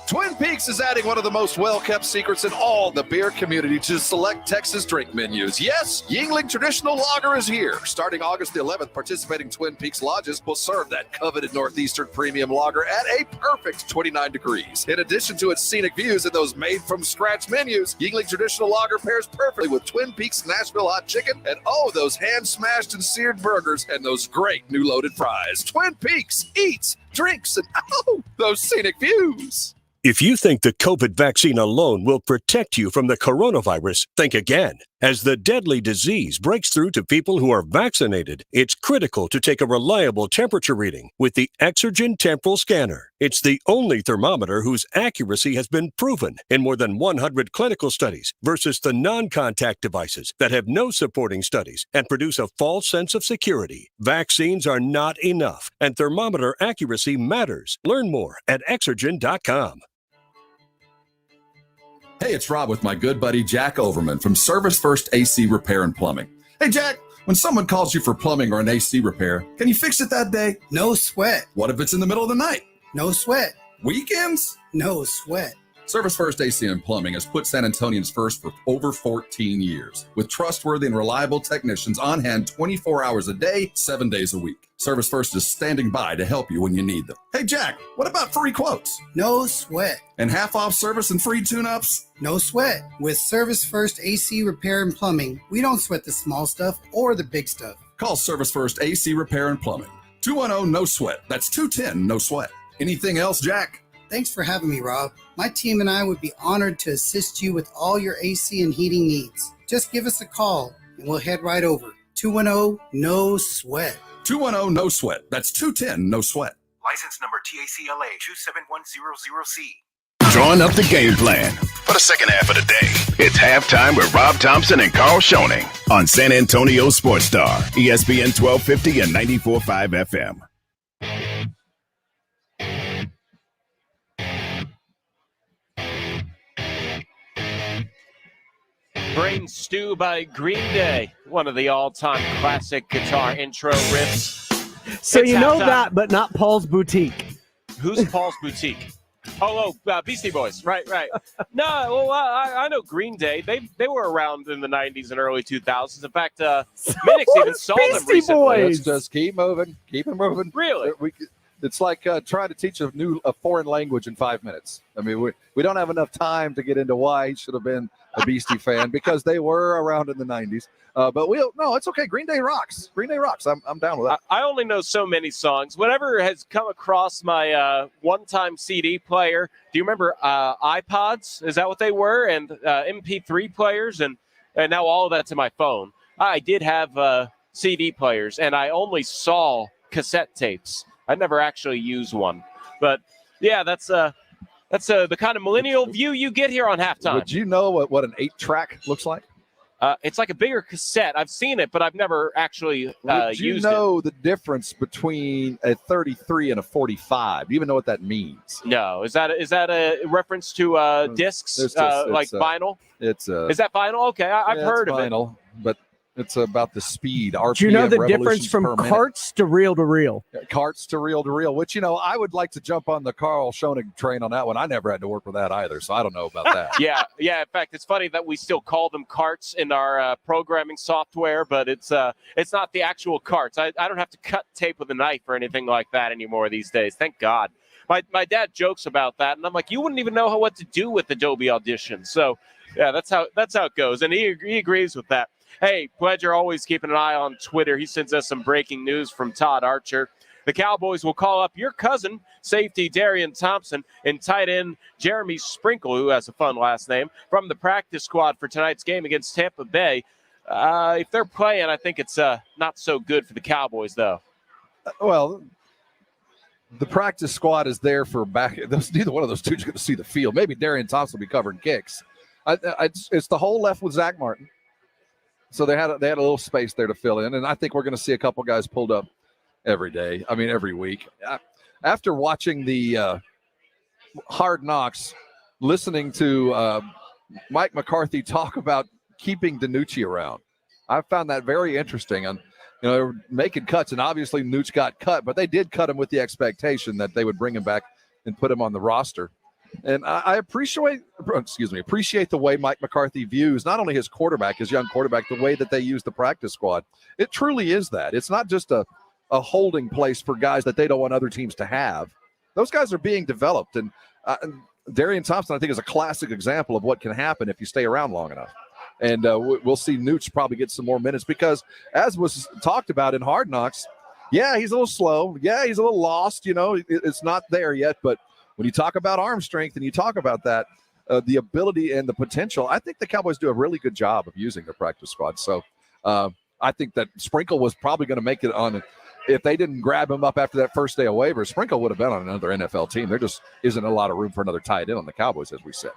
Twin Peaks is adding one of the most well-kept secrets in all the beer community to select Texas drink menus. Yes, Yingling Traditional Lager is here. Starting August the 11th, participating Twin Peaks lodges will serve that coveted Northeastern premium lager at a perfect 29 degrees. In addition to its scenic views and those made-from-scratch menus, Yingling Traditional Lager pairs perfectly with Twin Peaks Nashville hot chicken and, oh, those hand-smashed and seared burgers and those great new loaded fries. Twin Peaks eats, drinks, and, oh, those scenic views. If you think the COVID vaccine alone will protect you from the coronavirus, think again. As the deadly disease breaks through to people who are vaccinated, it's critical to take a reliable temperature reading with the Exergen Temporal Scanner. It's the only thermometer whose accuracy has been proven in more than 100 clinical studies versus the non-contact devices that have no supporting studies and produce a false sense of security. Vaccines are not enough, and thermometer accuracy matters. Learn more at Exergen.com. Hey, it's Rob with my good buddy Jack Overman from Service First AC Repair and Plumbing. Hey, Jack, when someone calls you for plumbing or an AC repair, can you fix it that day? No sweat. What if it's in the middle of the night? No sweat. Weekends? No sweat. Service First AC and Plumbing has put San Antonians first for over 14 years, with trustworthy and reliable technicians on hand 24 hours a day, 7 days a week. Service First is standing by to help you when you need them. Hey, Jack, what about free quotes? No sweat. And half-off service and free tune-ups? No sweat. With Service First AC Repair and Plumbing, we don't sweat the small stuff or the big stuff. Call Service First AC Repair and Plumbing. 210-NO-SWEAT. That's 210-NO-SWEAT. Anything else, Jack? Thanks for having me, Rob. My team and I would be honored to assist you with all your AC and heating needs. Just give us a call, and we'll head right over. 210-NO-SWEAT. 210-NO-SWEAT. That's 210-NO-SWEAT. License number TACLA 27100C. Drawing up the game plan for the second half of the day. It's halftime with Rob Thompson and Carl Schoening on San Antonio Sports Star, ESPN 1250 and 94.5 FM. Brain Stew by Green Day, one of the all-time classic guitar intro riffs. So It's you know halftime. that, but not Paul's Boutique. Who's Paul's Boutique? Beastie Boys. Right. No, well, I know Green Day. They were around in the 90s and early 2000s. In fact, Minix even saw them Beastie recently. Boys? Let's just keep moving. Really? It's like trying to teach a foreign language in 5 minutes. I mean, we don't have enough time to get into why he should have been a Beastie fan because they were around in the 90s. But no, it's okay. Green Day rocks. Green Day rocks. I'm down with that. I only know so many songs. Whatever has come across my one-time CD player. Do you remember iPods? Is that what they were? And MP3 players, and now all of that's in my phone. I did have CD players, and I only saw cassette tapes. I never actually used one. But yeah, that's the kind of millennial view you get here on halftime. Would you know what an 8-track looks like? It's like a bigger cassette. I've seen it, but I've never actually Would you used know the difference between a 33 and a 45? Do you even know what that means? it. No. Is that a reference to discs, like vinyl? Is that vinyl? Okay, I've heard of it. vinyl, but it's about the speed. RPM, Do you know the difference revolutions from per minute. carts to reel to reel? Carts to reel, which, I would like to jump on the Carl Schoening train on that one. I never had to work with that either, so I don't know about that. Yeah. In fact, it's funny that we still call them carts in our programming software, but it's not the actual carts. I don't have to cut tape with a knife or anything like that anymore these days. Thank God. My dad jokes about that, and I'm like, you wouldn't even know what to do with Adobe Audition. So, yeah, that's how it goes, and he agrees with that. Hey, Pledger, always keeping an eye on Twitter. He sends us some breaking news from Todd Archer. The Cowboys will call up your cousin, safety Darian Thompson, and tight end Jeremy Sprinkle, who has a fun last name, from the practice squad for tonight's game against Tampa Bay. If they're playing, I think it's not so good for the Cowboys, though. Well, the practice squad is there for back. Neither one of those two is going to see the field. Maybe Darian Thompson will be covering kicks. It's the whole left with Zach Martin. So they had a little space there to fill in, and I think we're going to see a couple guys pulled up every day. I mean, every week. After watching the Hard Knocks, listening to Mike McCarthy talk about keeping DiNucci around, I found that very interesting. And they were making cuts, and obviously Nucci got cut, but they did cut him with the expectation that they would bring him back and put him on the roster. And I appreciate the way Mike McCarthy views not only his quarterback, his young quarterback, the way that they use the practice squad. It truly is that. It's not just a holding place for guys that they don't want other teams to have. Those guys are being developed. And Darian Thompson, I think, is a classic example of what can happen if you stay around long enough. And we'll see Nucci probably get some more minutes because, as was talked about in Hard Knocks, yeah, he's a little slow. Yeah, he's a little lost. It's not there yet, but when you talk about arm strength and you talk about that, the ability and the potential, I think the Cowboys do a really good job of using their practice squad. So I think that Sprinkle was probably going to make it on. If they didn't grab him up after that first day of waivers, Sprinkle would have been on another NFL team. There just isn't a lot of room for another tight end on the Cowboys, as we said.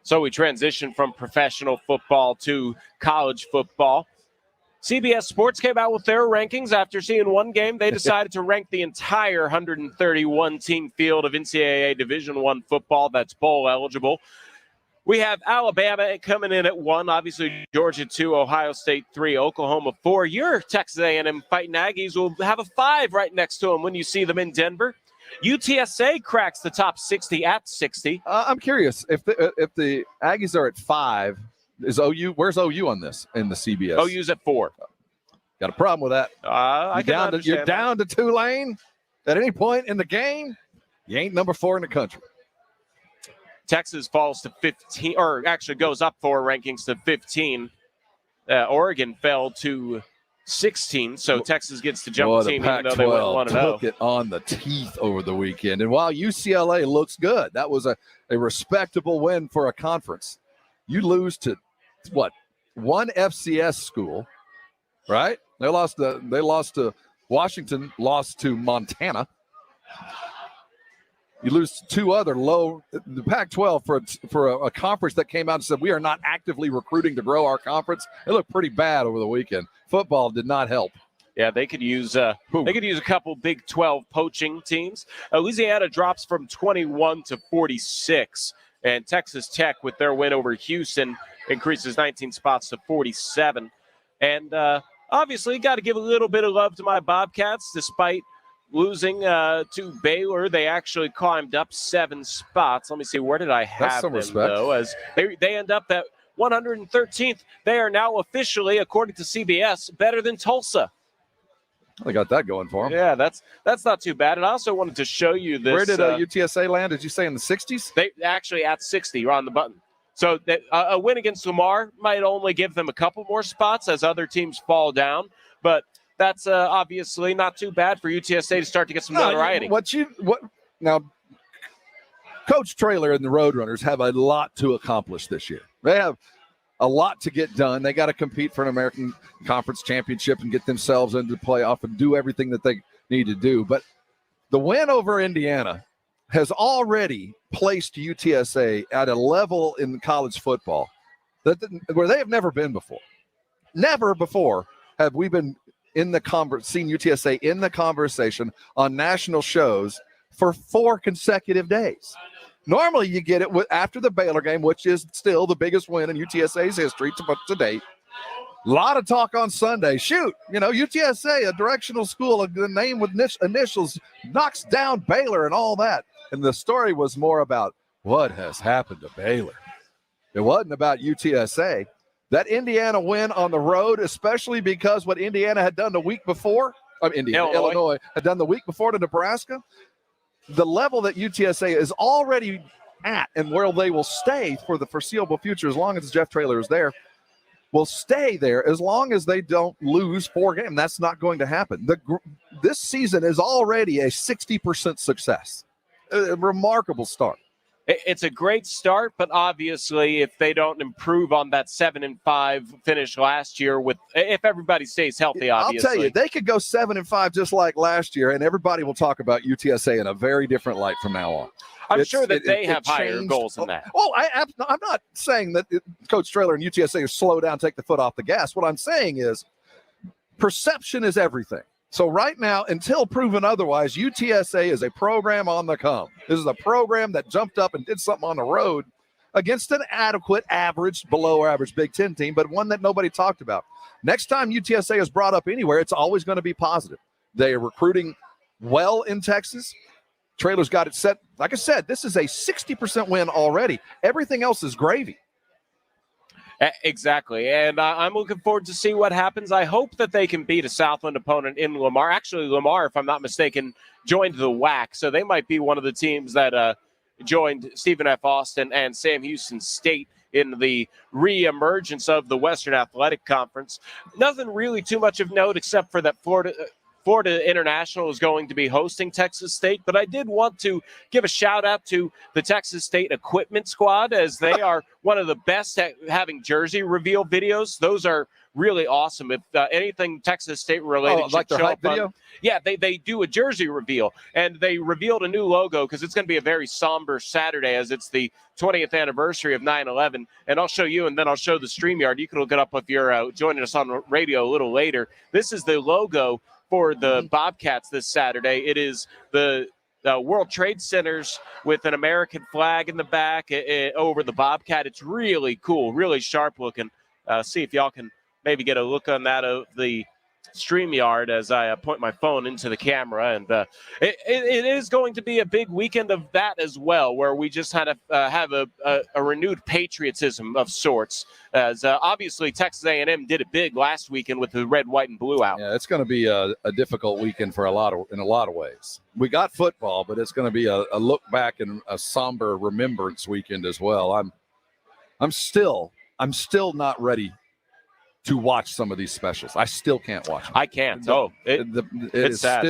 So we transition from professional football to college football. CBS Sports came out with their rankings after seeing one game. They decided to rank the entire 131-team field of NCAA Division I football that's bowl eligible. We have Alabama coming in at 1, obviously Georgia 2, Ohio State 3, Oklahoma 4. Your Texas A&M Fighting Aggies will have a 5 right next to them when you see them in Denver. UTSA cracks the top 60 at 60. I'm curious if the Aggies are at 5. Is OU? Where's OU on this in the CBS? OU's at 4. Got a problem with that? You're down to Tulane at any point in the game. You ain't number 4 in the country. Texas falls to 15, or actually goes up 4 rankings to 15. Oregon fell to 16, so Texas gets to jump the team even though they went 1-0. Took it on the teeth over the weekend. And while UCLA looks good, that was a respectable win for a conference. You lose to one FCS school, right? They lost to Washington, lost to Montana. You lose to 2 other the Pac-12 for a conference that came out and said we are not actively recruiting to grow our conference. It looked pretty bad over the weekend. Football did not help. Yeah, they could use a couple Big 12 poaching teams. Louisiana drops from 21 to 46. And Texas Tech, with their win over Houston, increases 19 spots to 47. And obviously, got to give a little bit of love to my Bobcats. Despite losing to Baylor, they actually climbed up 7 spots. Let me see, where did I have them, though? As they end up at 113th. They are now officially, according to CBS, better than Tulsa. They got that going for them. Yeah, that's not too bad. And I also wanted to show you this. Where did UTSA land? Did you say in the 60s? They actually at 60. You're on the button. So a win against Lamar might only give them a couple more spots as other teams fall down. But that's obviously not too bad for UTSA to start to get some notoriety. Now, Coach Traylor and the Roadrunners have a lot to accomplish this year. They have a lot to get done. They got to compete for an American Conference championship and get themselves into the playoff and do everything that they need to do. But the win over Indiana has already placed UTSA at a level in college football where they have never been before. Never before have we been seen UTSA in the conversation on national shows for 4 consecutive days. Normally, you get it after the Baylor game, which is still the biggest win in UTSA's history to date. A lot of talk on Sunday. UTSA, a directional school, a name with initials, knocks down Baylor and all that. And the story was more about what has happened to Baylor. It wasn't about UTSA. That Indiana win on the road, especially because what Indiana had done the week before, Illinois had done the week before to Nebraska, the level that UTSA is already at and where they will stay for the foreseeable future, as long as Jeff Traylor is there, will stay there as long as they don't lose 4 games. That's not going to happen. This season is already a 60% success, a remarkable start. It's a great start, but obviously if they don't improve on that 7-5 finish last year, if everybody stays healthy, obviously. I'll tell you, they could go 7-5 just like last year, and everybody will talk about UTSA in a very different light from now on. I'm sure that they have higher goals than that. Oh, I'm not saying that Coach Traylor and UTSA are slow down, take the foot off the gas. What I'm saying is perception is everything. So right now, until proven otherwise, UTSA is a program on the come. This is a program that jumped up and did something on the road against an adequate, average, below average Big Ten team, but one that nobody talked about. Next time UTSA is brought up anywhere, it's always going to be positive. They are recruiting well in Texas. Traylor's got it set. Like I said, this is a 60% win already. Everything else is gravy. Exactly, and I'm looking forward to see what happens. I hope that they can beat a Southland opponent in Lamar. Actually, Lamar, if I'm not mistaken, joined the WAC, so they might be one of the teams that joined Stephen F. Austin and Sam Houston State in the re-emergence of the Western Athletic Conference. Nothing really too much of note except for that Florida International is going to be hosting Texas State, but I did want to give a shout out to the Texas State equipment squad, as they are one of the best at having jersey reveal videos. Those are really awesome. If anything Texas State related, like their hype video? Yeah, they do a jersey reveal, and they revealed a new logo because it's going to be a very somber Saturday as it's the 20th anniversary of 9/11. And I'll show you, and then I'll show the StreamYard. You can look it up if you're joining us on radio a little later. This is the logo for the Bobcats this Saturday. It is the World Trade Centers with an American flag in the back over the Bobcat. It's really cool, really sharp looking. See if y'all can maybe get a look on that of the StreamYard as I point my phone into the camera. And it is going to be a big weekend of that as well, where we just had to have a renewed patriotism of sorts, as obviously Texas A&M did it big last weekend with the red, white, and blue out. Yeah, it's going to be a difficult weekend for in a lot of ways. We got football, but it's going to be a look back and a somber remembrance weekend as well. I'm still not ready to watch some of these specials. I still can't watch them. I can't. It's sad.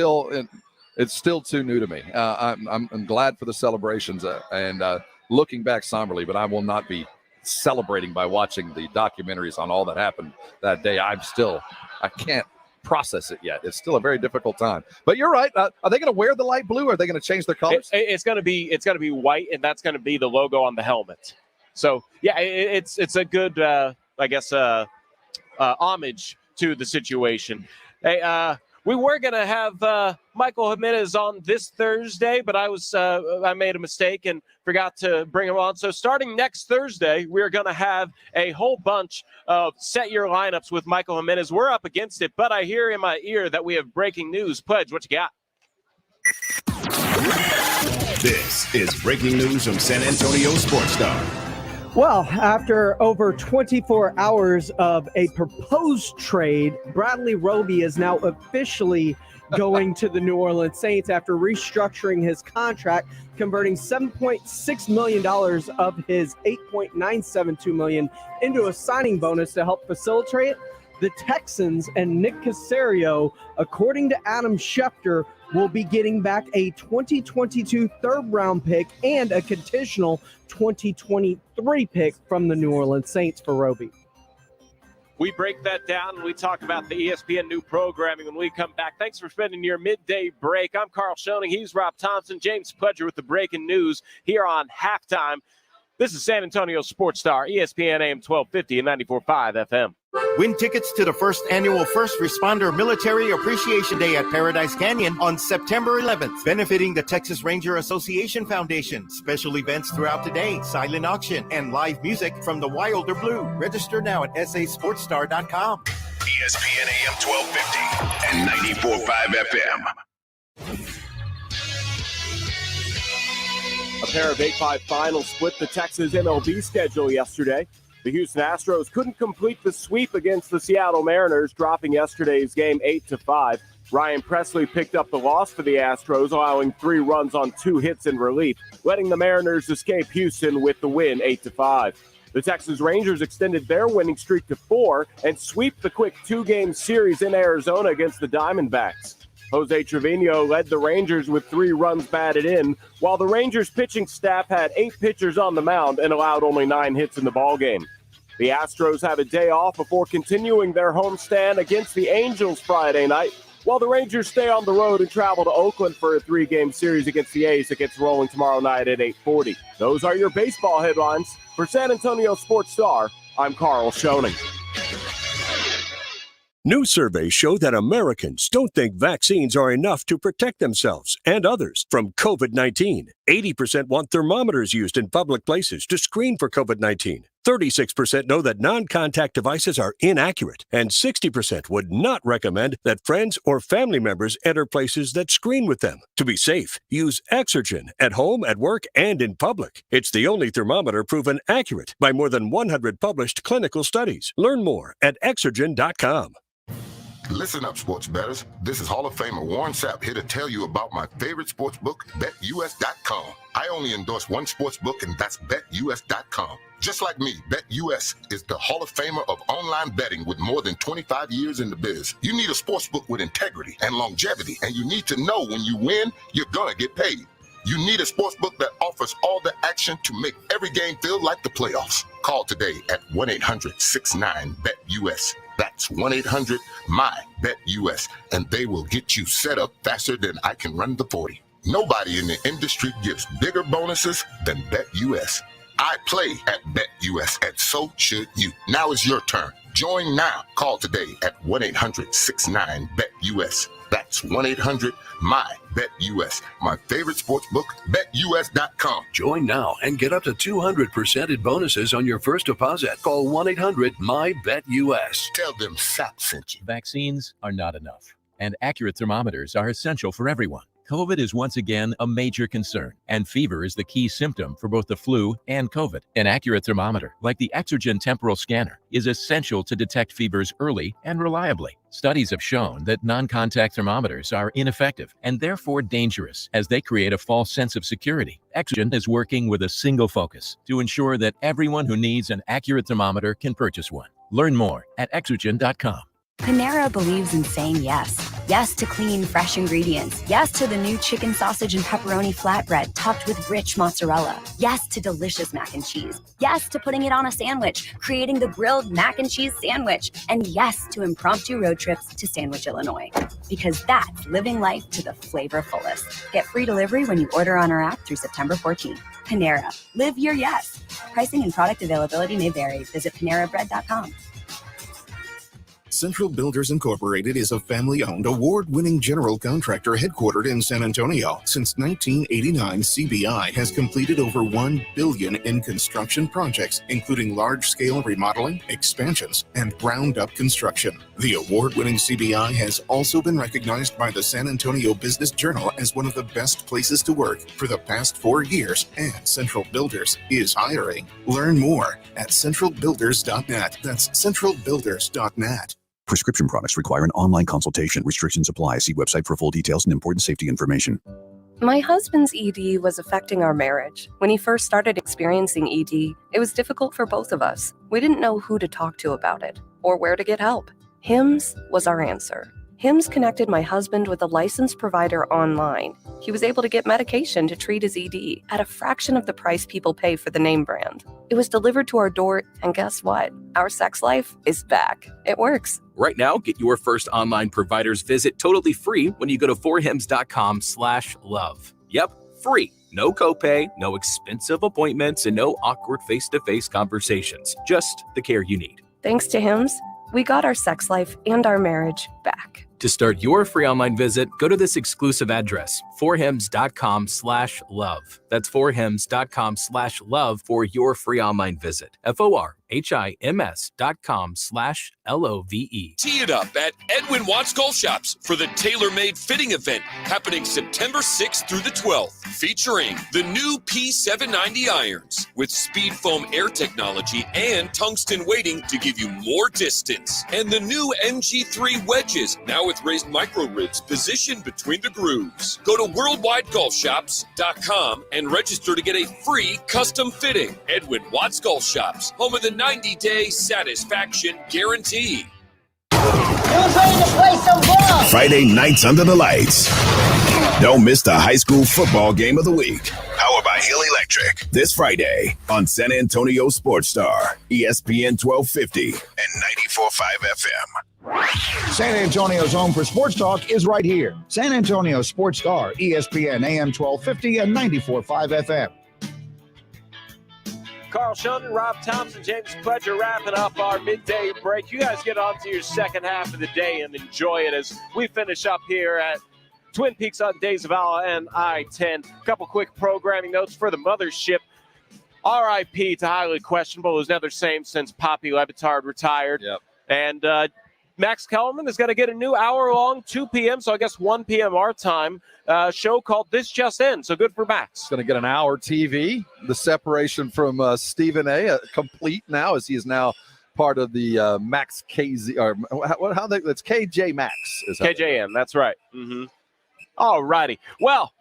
It's still too new to me. I'm glad for the celebrations and looking back somberly, but I will not be celebrating by watching the documentaries on all that happened that day. I can't process it yet. It's still a very difficult time. But you're right. Are they going to wear the light blue? Or are they going to change their colors? It's going to be white, and that's going to be the logo on the helmet. So yeah, it's a good homage to the situation. Hey, we were going to have Michael Jimenez on this Thursday, but I made a mistake and forgot to bring him on. So starting next Thursday, we're going to have a whole bunch of set your lineups with Michael Jimenez. We're up against it, but I hear in my ear that we have breaking news. Pledge, what you got? This is breaking news from San Antonio Sports Star. Well, after over 24 hours of a proposed trade, Bradley Roby is now officially going to the New Orleans Saints after restructuring his contract, converting $7.6 million of his $8.972 million into a signing bonus to help facilitate the Texans. And Nick Caserio, according to Adam Schefter, will be getting back a 2022 third-round pick and a conditional 2023 pick from the New Orleans Saints for Roby. We break that down and we talk about the ESPN new programming when we come back. Thanks for spending your midday break. I'm Carl Schoening. He's Rob Thompson. James Pledger with the breaking news here on Halftime. This is San Antonio Sports Star, ESPN AM 1250 and 94.5 FM. Win tickets to the first annual First Responder Military Appreciation Day at Paradise Canyon on September 11th, benefiting the Texas Ranger Association Foundation. Special events throughout the day, silent auction, and live music from the Wilder Blue. Register now at sasportstar.com. ESPN AM 1250 and 94.5 FM. A pair of 8-5 finals split the Texas MLB schedule yesterday. The Houston Astros couldn't complete the sweep against the Seattle Mariners, dropping yesterday's game 8-5. Ryan Presley picked up the loss for the Astros, allowing 3 runs on 2 hits in relief, letting the Mariners escape Houston with the win 8-5. The Texas Rangers extended their winning streak to 4 and sweep the quick 2-game series in Arizona against the Diamondbacks. Jose Trevino led the Rangers with 3 runs batted in, while the Rangers pitching staff had 8 pitchers on the mound and allowed only 9 hits in the ballgame. The Astros have a day off before continuing their homestand against the Angels Friday night, while the Rangers stay on the road and travel to Oakland for a 3-game series against the A's that gets rolling tomorrow night at 8:40. Those are your baseball headlines. For San Antonio Sports Star, I'm Carl Schoening. New surveys show that Americans don't think vaccines are enough to protect themselves and others from COVID-19. 80% want thermometers used in public places to screen for COVID-19. 36% know that non-contact devices are inaccurate, and 60% would not recommend that friends or family members enter places that screen with them. To be safe, use Exergen at home, at work, and in public. It's the only thermometer proven accurate by more than 100 published clinical studies. Learn more at Exergen.com. Listen up, sports bettors. This is Hall of Famer Warren Sapp here to tell you about my favorite sports book, BetUS.com. I only endorse one sports book, and that's BetUS.com. Just like me, BetUS is the Hall of Famer of online betting with more than 25 years in the biz. You need a sports book with integrity and longevity, and you need to know when you win, you're gonna get paid. You need a sports book that offers all the action to make every game feel like the playoffs. Call today at 1-800-69-BET-US. That's 1-800-MY-BET-US, and they will get you set up faster than I can run the 40. Nobody in the industry gives bigger bonuses than BetUS. I play at BetUS, and so should you. Now is your turn. Join now. Call today at 1-800-69-BET-US. That's 1-800-MY-BET-US. My favorite sports book, BetUS.com. Join now and get up to 200% in bonuses on your first deposit. Call 1-800-MY-BET-US. Tell them Sapp sent you. Vaccines are not enough, and accurate thermometers are essential for everyone. COVID is once again a major concern, and fever is the key symptom for both the flu and COVID. An accurate thermometer, like the Exergen temporal scanner, is essential to detect fevers early and reliably. Studies have shown that non-contact thermometers are ineffective and therefore dangerous, as they create a false sense of security. Exergen is working with a single focus to ensure that everyone who needs an accurate thermometer can purchase one. Learn more at Exergen.com. Panera believes in saying yes. Yes to clean, fresh ingredients. Yes to the new chicken sausage and pepperoni flatbread topped with rich mozzarella. Yes to delicious mac and cheese. Yes to putting it on a sandwich, creating the grilled mac and cheese sandwich. And yes to impromptu road trips to Sandwich, Illinois. Because that's living life to the flavor fullest. Get free delivery when you order on our app through September 14th. Panera. Live your yes. Pricing and product availability may vary. Visit PaneraBread.com. Central Builders Incorporated is a family-owned, award-winning general contractor headquartered in San Antonio. Since 1989, CBI has completed over $1 billion in construction projects, including large-scale remodeling, expansions, and ground-up construction. The award-winning CBI has also been recognized by the San Antonio Business Journal as one of the best places to work for the past 4 years, and Central Builders is hiring. Learn more at centralbuilders.net. That's centralbuilders.net. Prescription products require an online consultation. Restrictions apply. See website for full details and important safety information. My husband's ED was affecting our marriage. When he first started experiencing ED, it was difficult for both of us. We didn't know who to talk to about it or where to get help. HIMSS was our answer. HIMSS connected my husband with a licensed provider online. He was able to get medication to treat his ED at a fraction of the price people pay for the name brand. It was delivered to our door, and guess what? Our sex life is back. It works. Right now, get your first online provider's visit totally free when you go to forhims.com/love. Yep, free. No copay, no expensive appointments, and no awkward face-to-face conversations. Just the care you need. Thanks to HIMSS, we got our sex life and our marriage back. To start your free online visit, go to this exclusive address, forhims.com/love. That's forhims.com/love for your free online visit. forhims.com/love. Tee it up at Edwin Watts Golf Shops for the tailor-made fitting event happening September 6th through the 12th, featuring the new P790 irons with speed foam air technology and tungsten weighting to give you more distance, and the new MG3 wedges, now with raised micro ribs positioned between the grooves. Go to worldwidegolfshops.com and register to get a free custom fitting. Edwin Watts Golf Shops, home of the 90-day satisfaction guarantee. Who's ready to play some ball? Friday nights under the lights. Don't miss the high school football game of the week. Powered by Hill Electric. This Friday on San Antonio Sports Star, ESPN 1250 and 94.5 FM. San Antonio's home for sports talk is right here. San Antonio Sports Star, ESPN AM 1250 and 94.5 FM. Carl Shunden, Rob Thompson, James Pledger wrapping up our midday break. You guys get on to your second half of the day and enjoy it as we finish up here at Twin Peaks on Zavala and I-10. A couple quick programming notes for the mothership. RIP to highly questionable, who's never same since Poppy Levitard retired. Yep. And Max Kellerman is going to get a new hour-long, 2 p.m., so I guess 1 p.m. our time, show called This Just In. So good for Max. Going to get an hour TV. The separation from Stephen A. Complete now, as he is now part of the Max KZ, or how they, it's KJ Max. KJM, that's right. Mm-hmm. All righty. Well,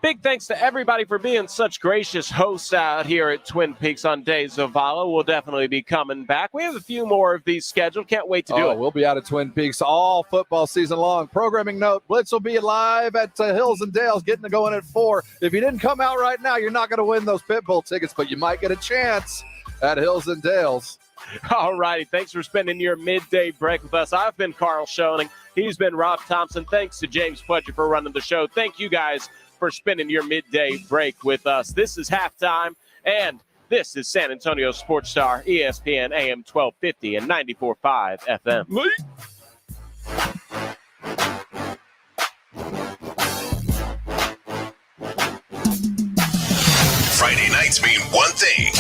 big thanks to everybody for being such gracious hosts out here at Twin Peaks on Zavala. We'll definitely be coming back. We have a few more of these scheduled. Can't wait to do it. We'll be out at Twin Peaks all football season long. Programming note, Blitz will be live at Hills and Dales, getting to going at 4. If you didn't come out right now, you're not going to win those Pitbull tickets, but you might get a chance at Hills and Dales. All righty. Thanks for spending your midday break with us. I've been Carl Schoening. He's been Rob Thompson. Thanks to James Pledger for running the show. Thank you guys for spending your midday break with us. This is halftime, and this is San Antonio Sports Star, ESPN AM 1250 and 94.5 FM. Friday nights mean one thing.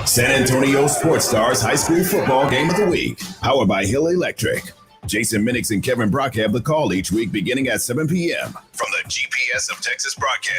San Antonio Sports Stars High School Football Game of the Week. Powered by Hill Electric. Jason Minix and Kevin Brock have the call each week beginning at 7 p.m. from the GPS of Texas broadcast.